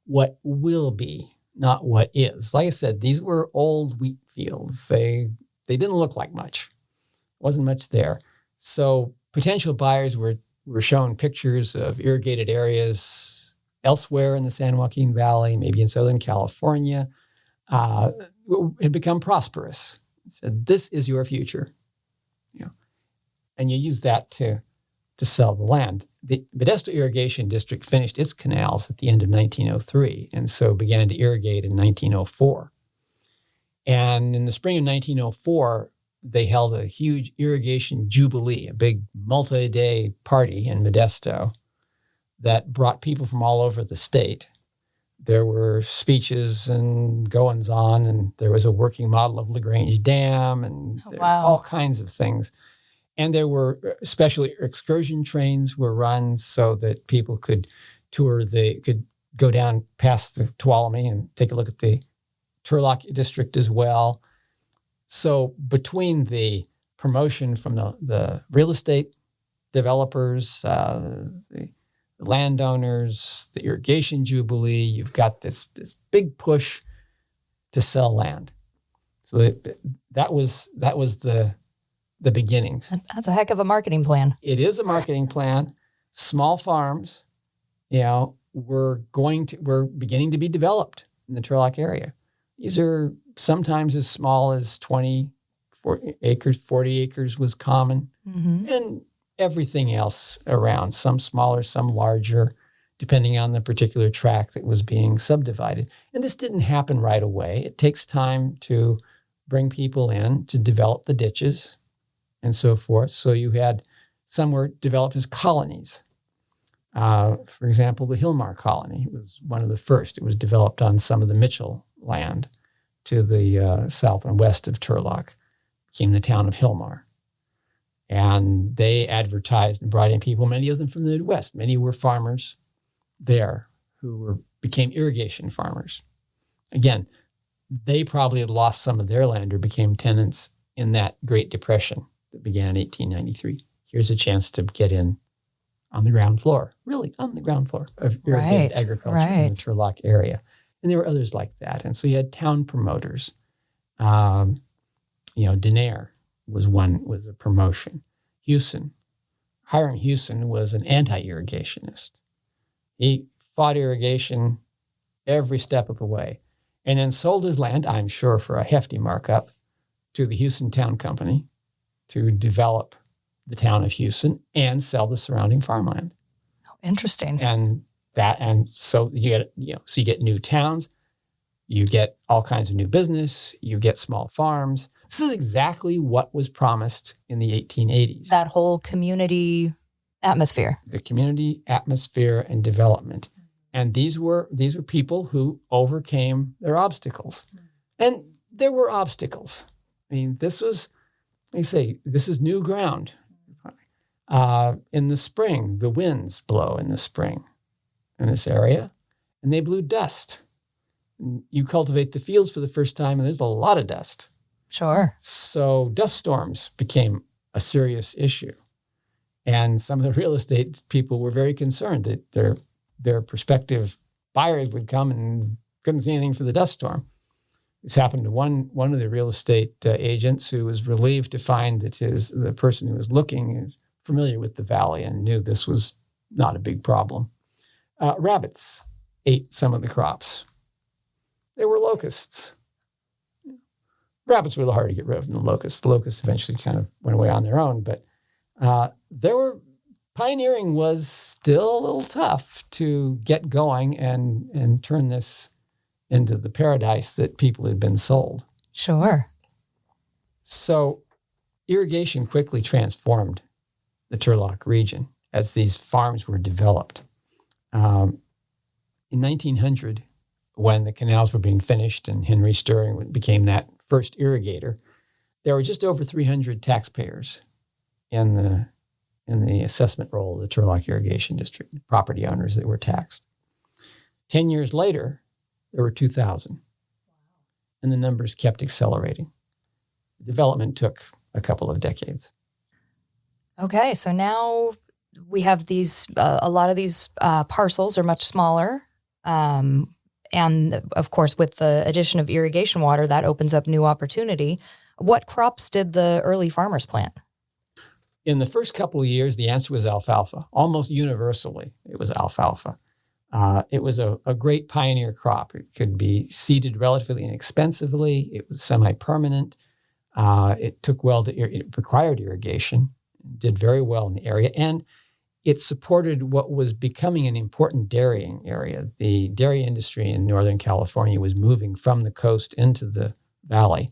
what will be, not what is. Like I said, these were old wheat fields. They didn't look like much. Wasn't much there. So potential buyers were shown pictures of irrigated areas elsewhere in the San Joaquin Valley, maybe in Southern California. Had become prosperous. Said, this is your future. And you use that to sell the land. The Modesto Irrigation District finished its canals at the end of 1903, and so began to irrigate in 1904. And in the spring of 1904, they held a huge irrigation jubilee, a big multi-day party in Modesto that brought people from all over the state. There were speeches and goings-on, and there was a working model of LaGrange Dam, and there's all kinds of things. And there were especially excursion trains were run so that people could could go down past the Tuolumne and take a look at the Turlock district as well. So between the promotion from the real estate developers, the landowners, the irrigation jubilee, you've got this big push to sell land. So that was the beginnings.
That's a heck of a marketing plan.
It is a marketing plan. Small farms, were beginning to be developed in the Turlock area. These are sometimes as small as 20, 40 acres. 40 acres was common.
Mm-hmm.
And everything else around, some smaller, some larger, depending on the particular tract that was being subdivided. And this didn't happen right away. It takes time to bring people in to develop the ditches and so forth. So you had some were developed as colonies. For example, the Hillmar colony was one of the first. It was developed on some of the Mitchell land to the south and west of Turlock. Became the town of Hillmar. And they advertised and brought in people, many of them from the Midwest. Many were farmers there who became irrigation farmers. Again, they probably had lost some of their land or became tenants in that Great Depression that began in 1893. Here's a chance to get in on the ground floor, really on the ground floor of irrigated agriculture in the Turlock area. And there were others like that. And so you had town promoters. Denair was a promotion. Hiram Hewson was an anti-irrigationist. He fought irrigation every step of the way and then sold his land, I'm sure for a hefty markup, to the Houston Town Company to develop the town of Houston and sell the surrounding farmland.
Oh, interesting.
And so you get new towns, you get all kinds of new business, you get small farms. This is exactly what was promised in the 1880s.
That whole community atmosphere.
The community atmosphere and development. And these were people who overcame their obstacles. And there were obstacles. I mean, this is new ground. In the spring, the winds blow in the spring in this area, and they blew dust. You cultivate the fields for the first time, and there's a lot of dust.
Sure.
So dust storms became a serious issue. And some of the real estate people were very concerned that their prospective buyers would come and couldn't see anything for the dust storm. This happened to one of the real estate agents who was relieved to find that the person who was looking is familiar with the valley and knew this was not a big problem. Rabbits ate some of the crops. They were locusts. Rabbits were a little hard to get rid of than the locusts. The locusts eventually kind of went away on their own, but pioneering was still a little tough to get going and turn this into the paradise that people had been sold.
Sure. So
irrigation quickly transformed the Turlock region as these farms were developed. In 1900, when the canals were being finished and Henry Stirring became that first irrigator, there were just over 300 taxpayers in the assessment roll of the Turlock Irrigation District, property owners that were taxed. 10 years later, there were 2,000, and the numbers kept accelerating. The development took a couple of decades.
Okay, so now we have these, a lot of these parcels are much smaller. And of course, with the addition of irrigation water, that opens up new opportunity. What crops did the early farmers plant?
In the first couple of years, the answer was alfalfa. Almost universally, it was alfalfa. It was a great pioneer crop. It could be seeded relatively inexpensively. It was semi-permanent. It required irrigation, did very well in the area, and it supported what was becoming an important dairying area. The dairy industry in Northern California was moving from the coast into the valley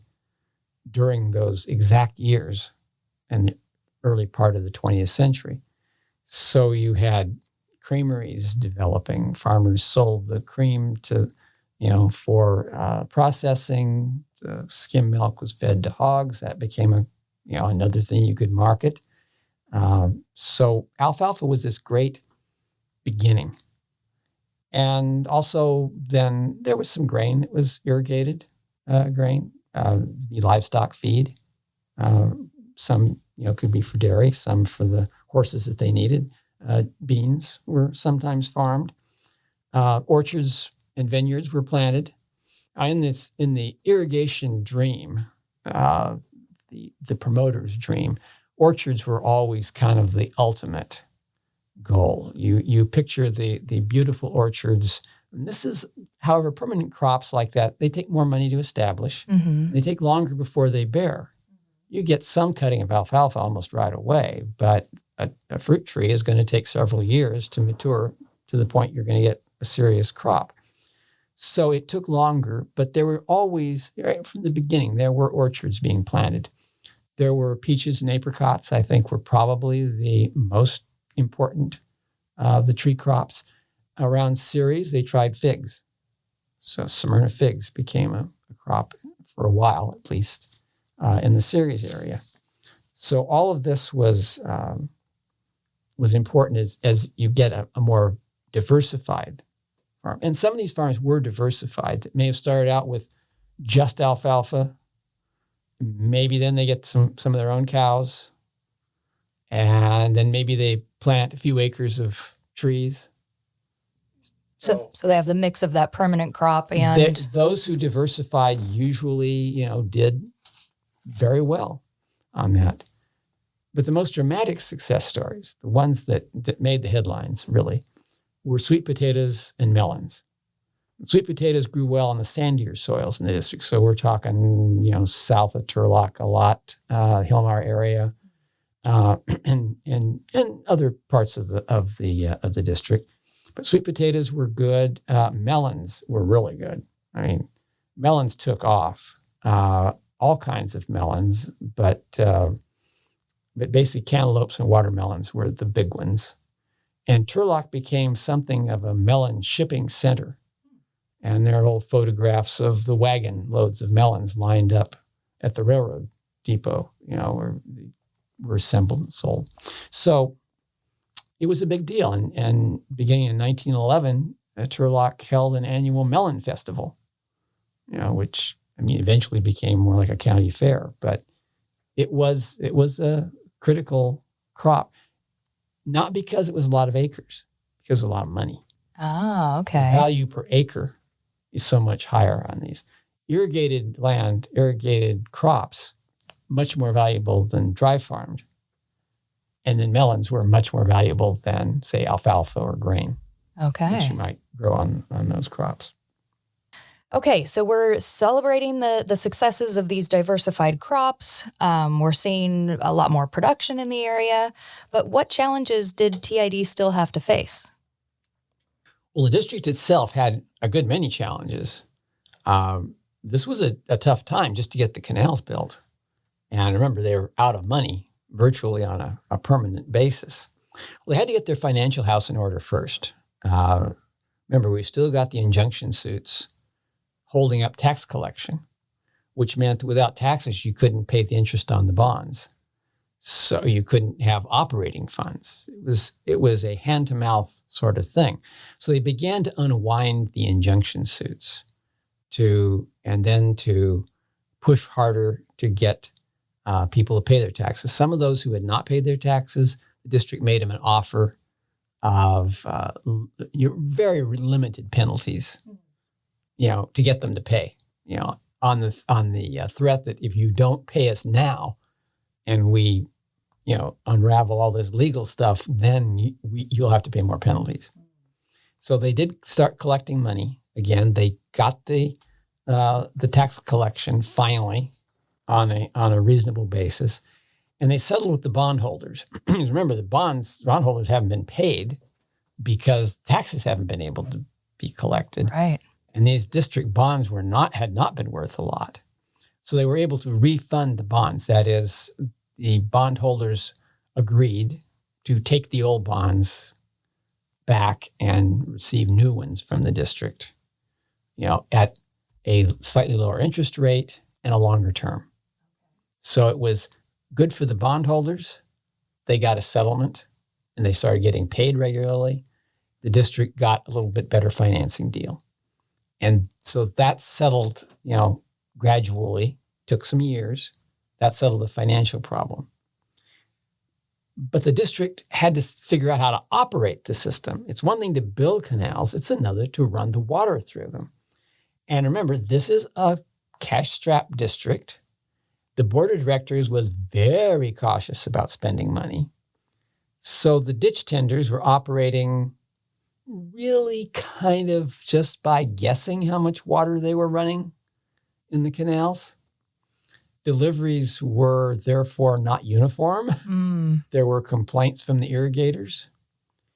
during those exact years in the early part of the 20th century. So you had creameries developing. Farmers sold the cream for processing. The skim milk was fed to hogs. That became another thing you could market. So alfalfa was this great beginning. And also then there was some grain. It was irrigated grain, livestock feed. Some, could be for dairy, some for the horses that they needed. Beans were sometimes farmed. Orchards and vineyards were planted. In the irrigation dream, the promoter's dream, orchards were always kind of the ultimate goal. You picture the beautiful orchards. And this is, however, permanent crops like that, they take more money to establish.
Mm-hmm.
They take longer before they bear. You get some cutting of alfalfa almost right away, but a fruit tree is going to take several years to mature to the point you're going to get a serious crop. So it took longer, but there were always, right from the beginning, there were orchards being planted. There were peaches and apricots, I think, were probably the most important of the tree crops. Around Ceres, they tried figs. So Smyrna figs became a crop for a while, at least, in the Ceres area. So all of this was important as you get a more diversified farm. And some of these farms were diversified. It may have started out with just alfalfa. Maybe then they get some of their own cows. And then maybe they plant a few acres of trees.
So they have the mix of that permanent crop and
those who diversified usually, did very well on that. But the most dramatic success stories, the ones that made the headlines really, were sweet potatoes and melons. Sweet potatoes grew well in the sandier soils in the district. So we're talking, south of Turlock a lot, Hillmar area, and other parts of the district. But sweet potatoes were good. Melons were really good. I mean, melons took off. All kinds of melons, but basically cantaloupes and watermelons were the big ones. And Turlock became something of a melon shipping center. And there are old photographs of the wagon loads of melons lined up at the railroad depot, where they were assembled and sold. So it was a big deal. And beginning in 1911, Turlock held an annual melon festival, which, eventually became more like a county fair. But it was a critical crop, not because it was a lot of acres, because it was a lot of money.
Oh, okay.
The value per acre is so much higher on these. Irrigated land, irrigated crops, much more valuable than dry farmed. And then melons were much more valuable than, say, alfalfa or grain.
Okay.
Which you might grow on those crops.
Okay, so we're celebrating the successes of these diversified crops. We're seeing a lot more production in the area. But what challenges did TID still have to face?
Well, the district itself had a good many challenges. This was a tough time just to get the canals built. And remember, they were out of money virtually on a permanent basis. Well, they had to get their financial house in order first. Remember, we still got the injunction suits holding up tax collection, which meant that without taxes, you couldn't pay the interest on the bonds. So you couldn't have operating funds. It was a hand-to-mouth sort of thing. So they began to unwind the injunction suits and then to push harder to get people to pay their taxes. Some of those who had not paid their taxes, the district made them an offer of very limited penalties, to get them to pay, on the threat that if you don't pay us now and we, unravel all this legal stuff, then you'll have to pay more penalties. So they did start collecting money. Again, they got the tax collection finally on a reasonable basis, and they settled with the bondholders. Remember, the bondholders haven't been paid because taxes haven't been able to be collected.
Right.
And these district bonds had not been worth a lot. So they were able to refund the bonds. That is, the bondholders agreed to take the old bonds back and receive new ones from the district, at a slightly lower interest rate and a longer term. So it was good for the bondholders they got a settlement and they started getting paid regularly, the district got a little bit better financing deal. And so that settled, gradually, took some years. That settled the financial problem. But the district had to figure out how to operate the system. It's one thing to build canals. It's another to run the water through them. And remember, this is a cash-strapped district. The board of directors was very cautious about spending money. So the ditch tenders were operating really kind of just by guessing how much water they were running in the canals. Deliveries were therefore not uniform. There were complaints from the irrigators.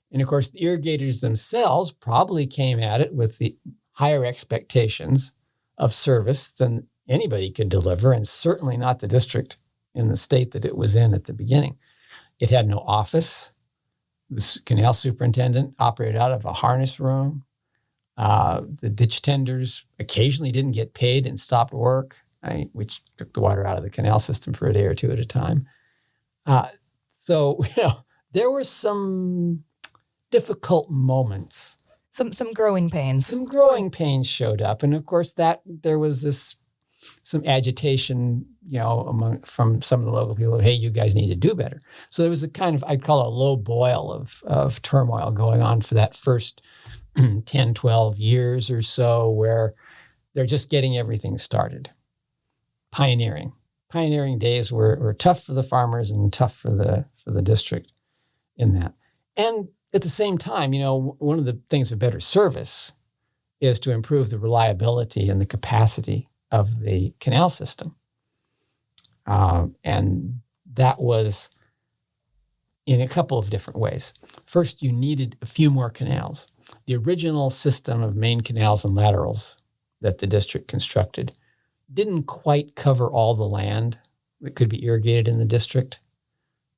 And of course, the irrigators themselves probably came at it with the higher expectations of service than anybody could deliver, and certainly not the district in the state that it was in at the beginning. It had no office. The canal superintendent operated out of a harness room. The ditch tenders occasionally didn't get paid and stopped work, which took the water out of the canal system for a day or two at a time. So there were some difficult moments.
Some growing pains.
Some growing pains showed up. And of course, there was some agitation, from some of the local people, hey, you guys need to do better. So there was a kind of, I'd call it a low boil of turmoil going on for that first 10, 12 years or so, where they're just getting everything started. Pioneering days were tough for the farmers and tough for the district in that. And at the same time, one of the things of better service is to improve the reliability and the capacity of the canal system. And that was in a couple of different ways. First, you needed a few more canals. The original system of main canals and laterals that the district constructed didn't quite cover all the land that could be irrigated in the district.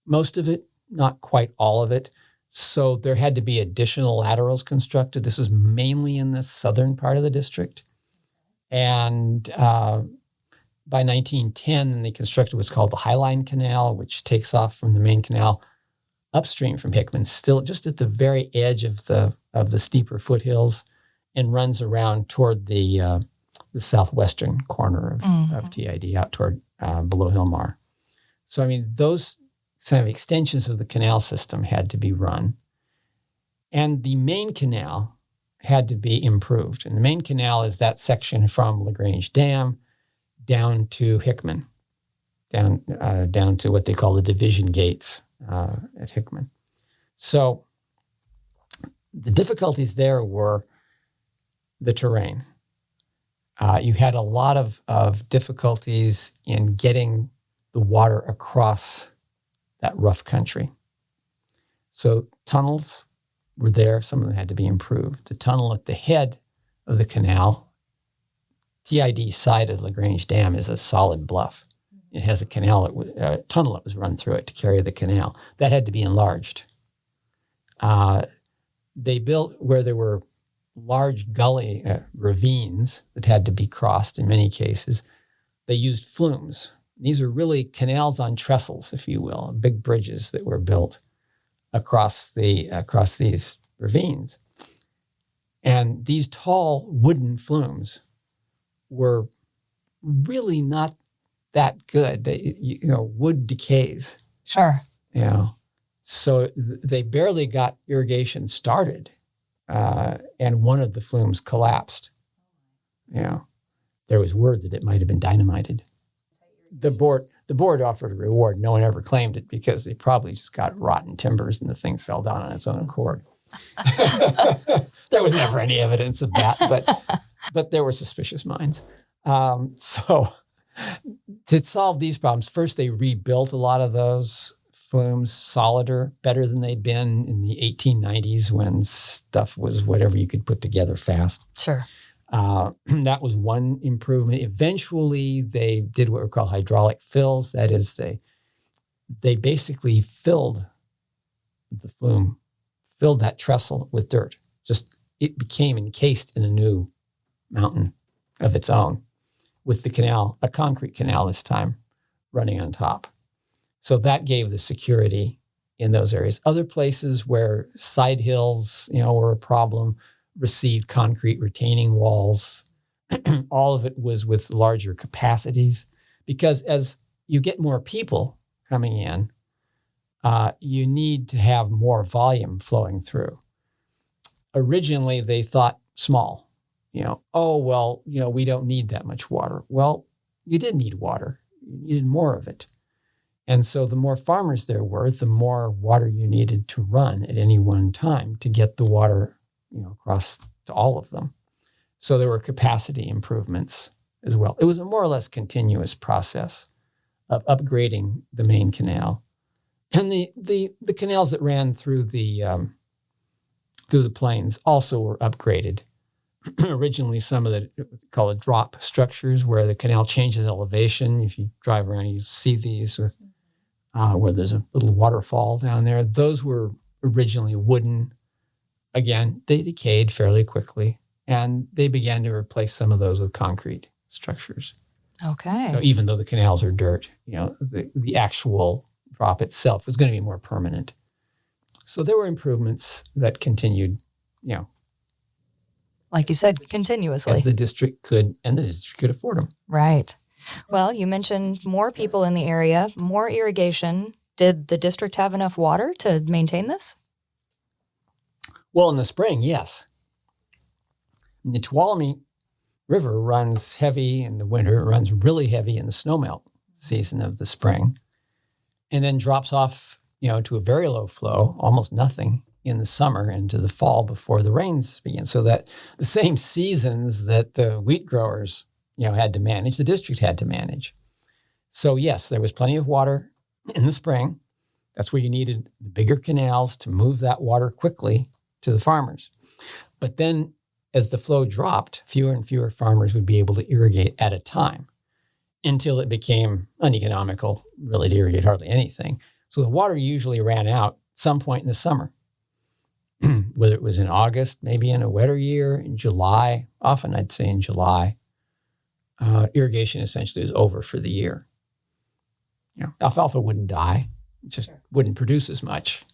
Most of it, not quite all of it. So there had to be additional laterals constructed. This was mainly in the southern part of the district. And by 1910, they constructed what's called the Highline Canal, which takes off from the main canal upstream from Hickman, still just at the very edge of the steeper foothills, and runs around toward the southwestern corner of TID, out toward below Hillmar. So, those kind of extensions of the canal system had to be run. And the main canal had to be improved. And the main canal is that section from LaGrange Dam down to Hickman, down to what they call the division gates at Hickman. So the difficulties there were the terrain. You had a lot of difficulties in getting the water across that rough country. So tunnels were there. Some of them had to be improved. The tunnel at the head of the canal, TID side of LaGrange Dam, is a solid bluff. It has a tunnel that was run through it to carry the canal. That had to be enlarged. They built where there were large gully ravines that had to be crossed in many cases. They used flumes. These are really canals on trestles, if you will, big bridges that were built across these ravines. And these tall wooden flumes were really not that good. Wood decays.
Sure.
So they barely got irrigation started, and one of the flumes collapsed. There was word that it might have been dynamited. The board offered a reward. No one ever claimed it because they probably just got rotten timbers and the thing fell down on its own accord. There was never any evidence of that, but there were suspicious minds. So to solve these problems, first they rebuilt a lot of those flumes solider, better than they'd been in the 1890s when stuff was whatever you could put together fast.
Sure.
That was one improvement. Eventually, they did what were called hydraulic fills. That is, they basically filled the flume, filled that trestle with dirt. It became encased in a new mountain of its own, with the canal, a concrete canal this time, running on top. So that gave the security in those areas. Other places where side hills, were a problem, received concrete retaining walls. All of it was with larger capacities, because as you get more people coming in, you need to have more volume flowing through. Originally, they thought small, we don't need that much water. Well, you did need water. You needed more of it. And so the more farmers there were, the more water you needed to run at any one time to get the water, across to all of them. So there were capacity improvements as well. It was a more or less continuous process of upgrading the main canal. And the canals that ran through the plains also were upgraded. Originally, some of the called drop structures, where the canal changes elevation. If you drive around, you see these with where there's a little waterfall down there. Those were originally wooden. Again, they decayed fairly quickly, and they began to replace some of those with concrete structures.
Okay.
So even though the canals are dirt, the actual drop itself was going to be more permanent. So there were improvements that continued,
like you said, continuously.
As the district could afford them.
Right. Well, you mentioned more people in the area, more irrigation. Did the district have enough water to maintain this?
Well, in the spring, yes. The Tuolumne River runs heavy in the winter. It runs really heavy in the snowmelt season of the spring, and then drops off, to a very low flow, almost nothing, in the summer into the fall before the rains begin. So that the same seasons that the wheat growers, had to manage, the district had to manage. So yes, there was plenty of water in the spring. That's where you needed the bigger canals to move that water quickly to the farmers. But then as the flow dropped, fewer and fewer farmers would be able to irrigate at a time, until it became uneconomical really to irrigate hardly anything. So the water usually ran out some point in the summer, whether it was in August, maybe in a wetter year, in July, often I'd say in July. Irrigation essentially was over for the year. Alfalfa wouldn't die, it just wouldn't produce as much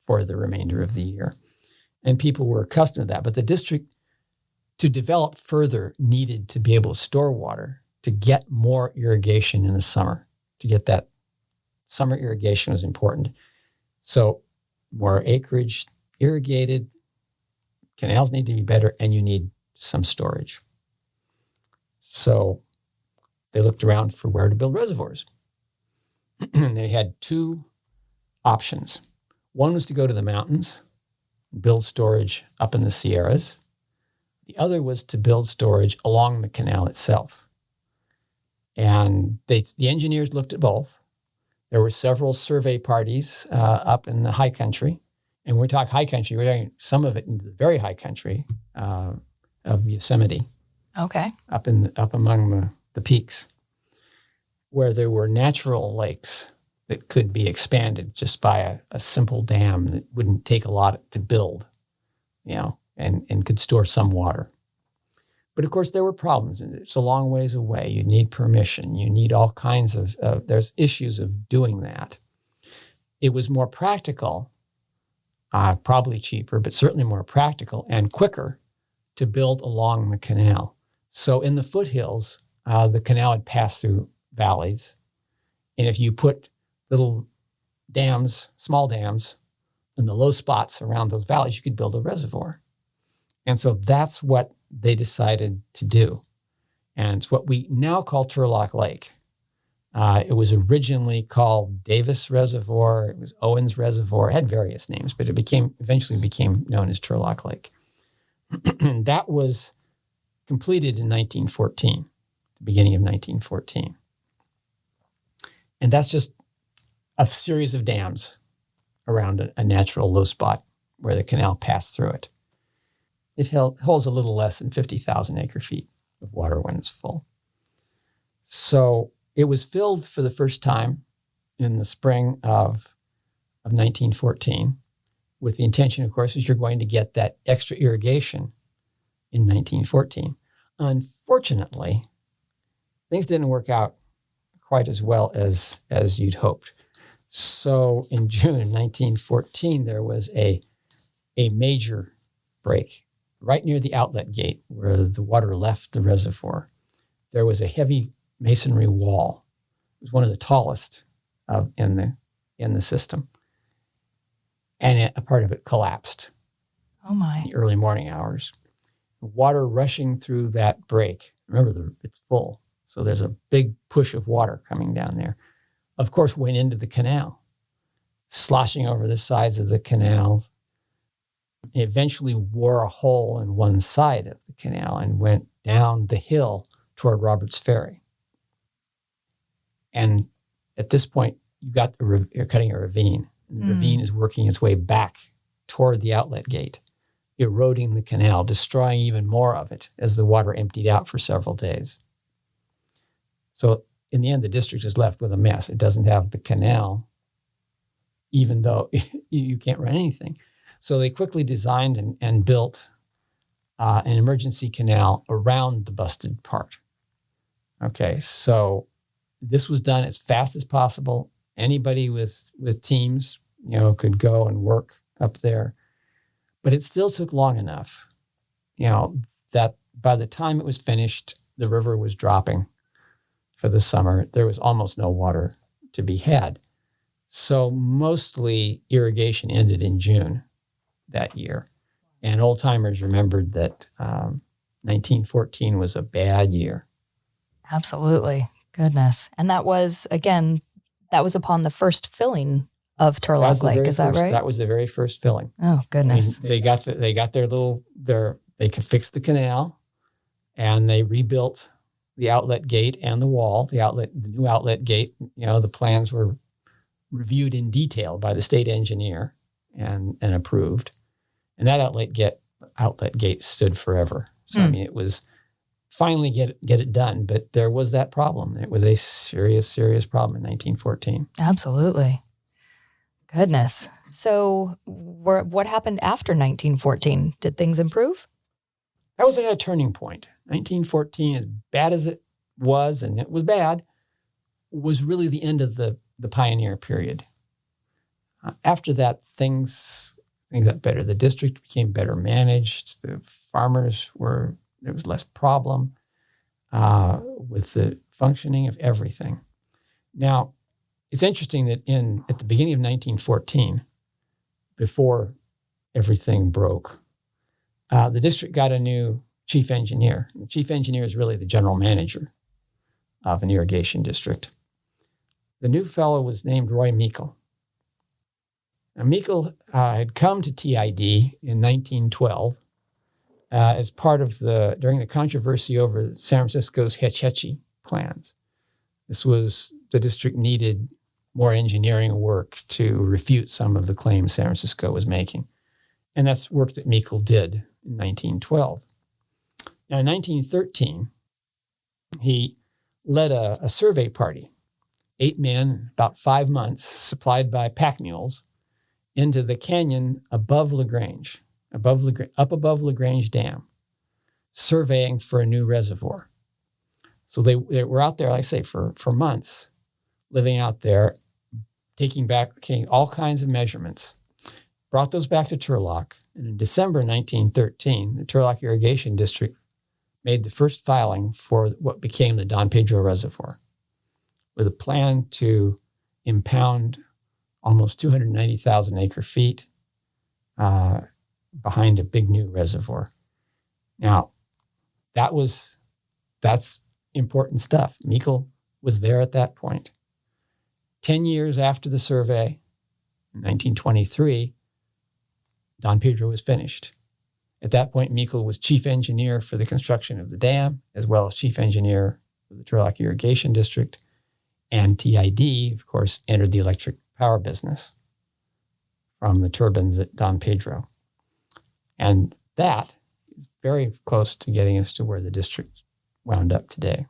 for the remainder of the year. And people were accustomed to that. But the district, to develop further, needed to be able to store water to get more irrigation in the summer. To get that summer irrigation was important. So more acreage irrigated, canals need to be better, and you need some storage. So they looked around for where to build reservoirs. And they had two options. One was to go to the mountains, build storage up in the Sierras. The other was to build storage along the canal itself. And the engineers looked at both. There were several survey parties up in the high country. And when we talk high country, we're talking some of it into the very high country of Yosemite.
Okay.
Up among the peaks, where there were natural lakes that could be expanded just by a simple dam that wouldn't take a lot to build, and could store some water. But of course, there were problems. It's a long ways away. You need permission. You need all kinds of, there's issues of doing that. It was more practical, probably cheaper, but certainly more practical and quicker to build along the canal. So in the foothills, the canal would pass through valleys. And if you put little dams, small dams, in the low spots around those valleys, you could build a reservoir. And so that's what they decided to do. And it's what we now call Turlock Lake. It was originally called Davis Reservoir. It was Owens Reservoir. It had various names, but it eventually became known as Turlock Lake. And that was completed in 1914, the beginning of 1914. And that's just a series of dams around a natural low spot where the canal passed through it. It holds a little less than 50,000 acre-feet of water when it's full. So it was filled for the first time in the spring of 1914, with the intention, of course, is you're going to get that extra irrigation in 1914. Unfortunately, things didn't work out quite as well as you'd hoped. So in June 1914, there was a major break right near the outlet gate where the water left the reservoir. There was a heavy masonry wall. It was one of the tallest in the system. And a part of it collapsed.
Oh, my.
In the early morning hours. Water rushing through that break. Remember, it's full. So there's a big push of water coming down there. Of course, went into the canal, sloshing over the sides of the canal. It eventually wore a hole in one side of the canal and went down the hill toward Roberts Ferry. And at this point, you're cutting a ravine. And the ravine is working its way back toward the outlet gate, eroding the canal, destroying even more of it as the water emptied out for several days. So in the end, the district is left with a mess. It doesn't have the canal, even though you can't run anything. So they quickly designed and built an emergency canal around the busted part. Okay, so this was done as fast as possible. Anybody with teams, could go and work up there. But it still took long enough, that by the time it was finished, the river was dropping for the summer. There was almost no water to be had. So mostly irrigation ended in June that year. And old timers remembered that 1914 was a bad year.
Absolutely. Goodness. And that was upon the first filling of Turlock Lake. Is that right?
That was the very first filling.
Oh, goodness.
They got they could fix the canal, and they rebuilt the outlet gate and the wall, the new outlet gate. The plans were reviewed in detail by the state engineer and approved. And that outlet gate stood forever. So, it was finally get it done. But there was that problem. It was a serious, serious problem in 1914.
Absolutely. Goodness. So what happened after 1914? Did things improve?
That was a turning point. 1914, as bad as it was, and it was bad, was really the end of the pioneer period. After that, things got better. The district became better managed. The farmers there was less problem with the functioning of everything. Now, it's interesting that at the beginning of 1914, before everything broke, the district got a new chief engineer. The chief engineer is really the general manager of an irrigation district. The new fellow was named Roy Meikle. Now, Meikle had come to TID in 1912 as part of during the controversy over San Francisco's Hetch Hetchy plans. The district needed more engineering work to refute some of the claims San Francisco was making. And that's work that Meikle did in 1912. Now, in 1913, he led a survey party, 8 men, about 5 months, supplied by pack mules, into the canyon above LaGrange, up above LaGrange Dam, surveying for a new reservoir. So they were out there, like I say, for months, living out there, taking all kinds of measurements, brought those back to Turlock. And in December 1913, the Turlock Irrigation District made the first filing for what became the Don Pedro Reservoir, with a plan to impound almost 290,000 acre feet behind a big new reservoir. Now, that's important stuff. Meikle was there at that point. 10 years after the survey, in 1923, Don Pedro was finished. At that point, Meikle was chief engineer for the construction of the dam, as well as chief engineer for the Turlock Irrigation District. And TID, of course, entered the electric power business from the turbines at Don Pedro. And that is very close to getting us to where the district wound up today.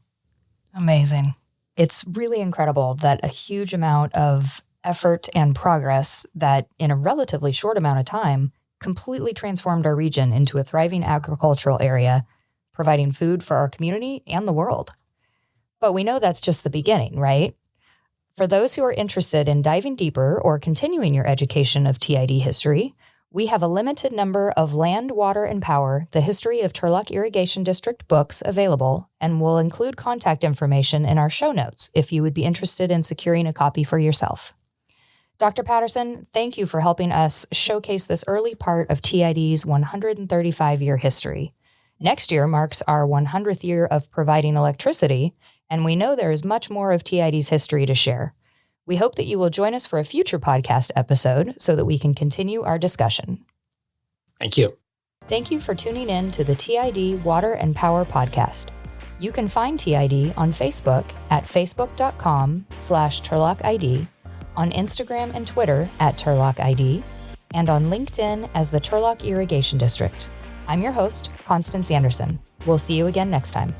Amazing. It's really incredible that a huge amount of effort and progress that in a relatively short amount of time completely transformed our region into a thriving agricultural area, providing food for our community and the world. But we know that's just the beginning, right? For those who are interested in diving deeper or continuing your education of TID history, we have a limited number of Land, Water, and Power, the History of Turlock Irrigation District books available, and we'll include contact information in our show notes if you would be interested in securing a copy for yourself. Dr. Paterson, thank you for helping us showcase this early part of TID's 135-year history. Next year marks our 100th year of providing electricity, and we know there is much more of TID's history to share. We hope that you will join us for a future podcast episode so that we can continue our discussion.
Thank you.
Thank you for tuning in to the TID Water and Power Podcast. You can find TID on Facebook at facebook.com/TurlockID, on Instagram and Twitter at TurlockID, and on LinkedIn as the Turlock Irrigation District. I'm your host, Constance Anderson. We'll see you again next time.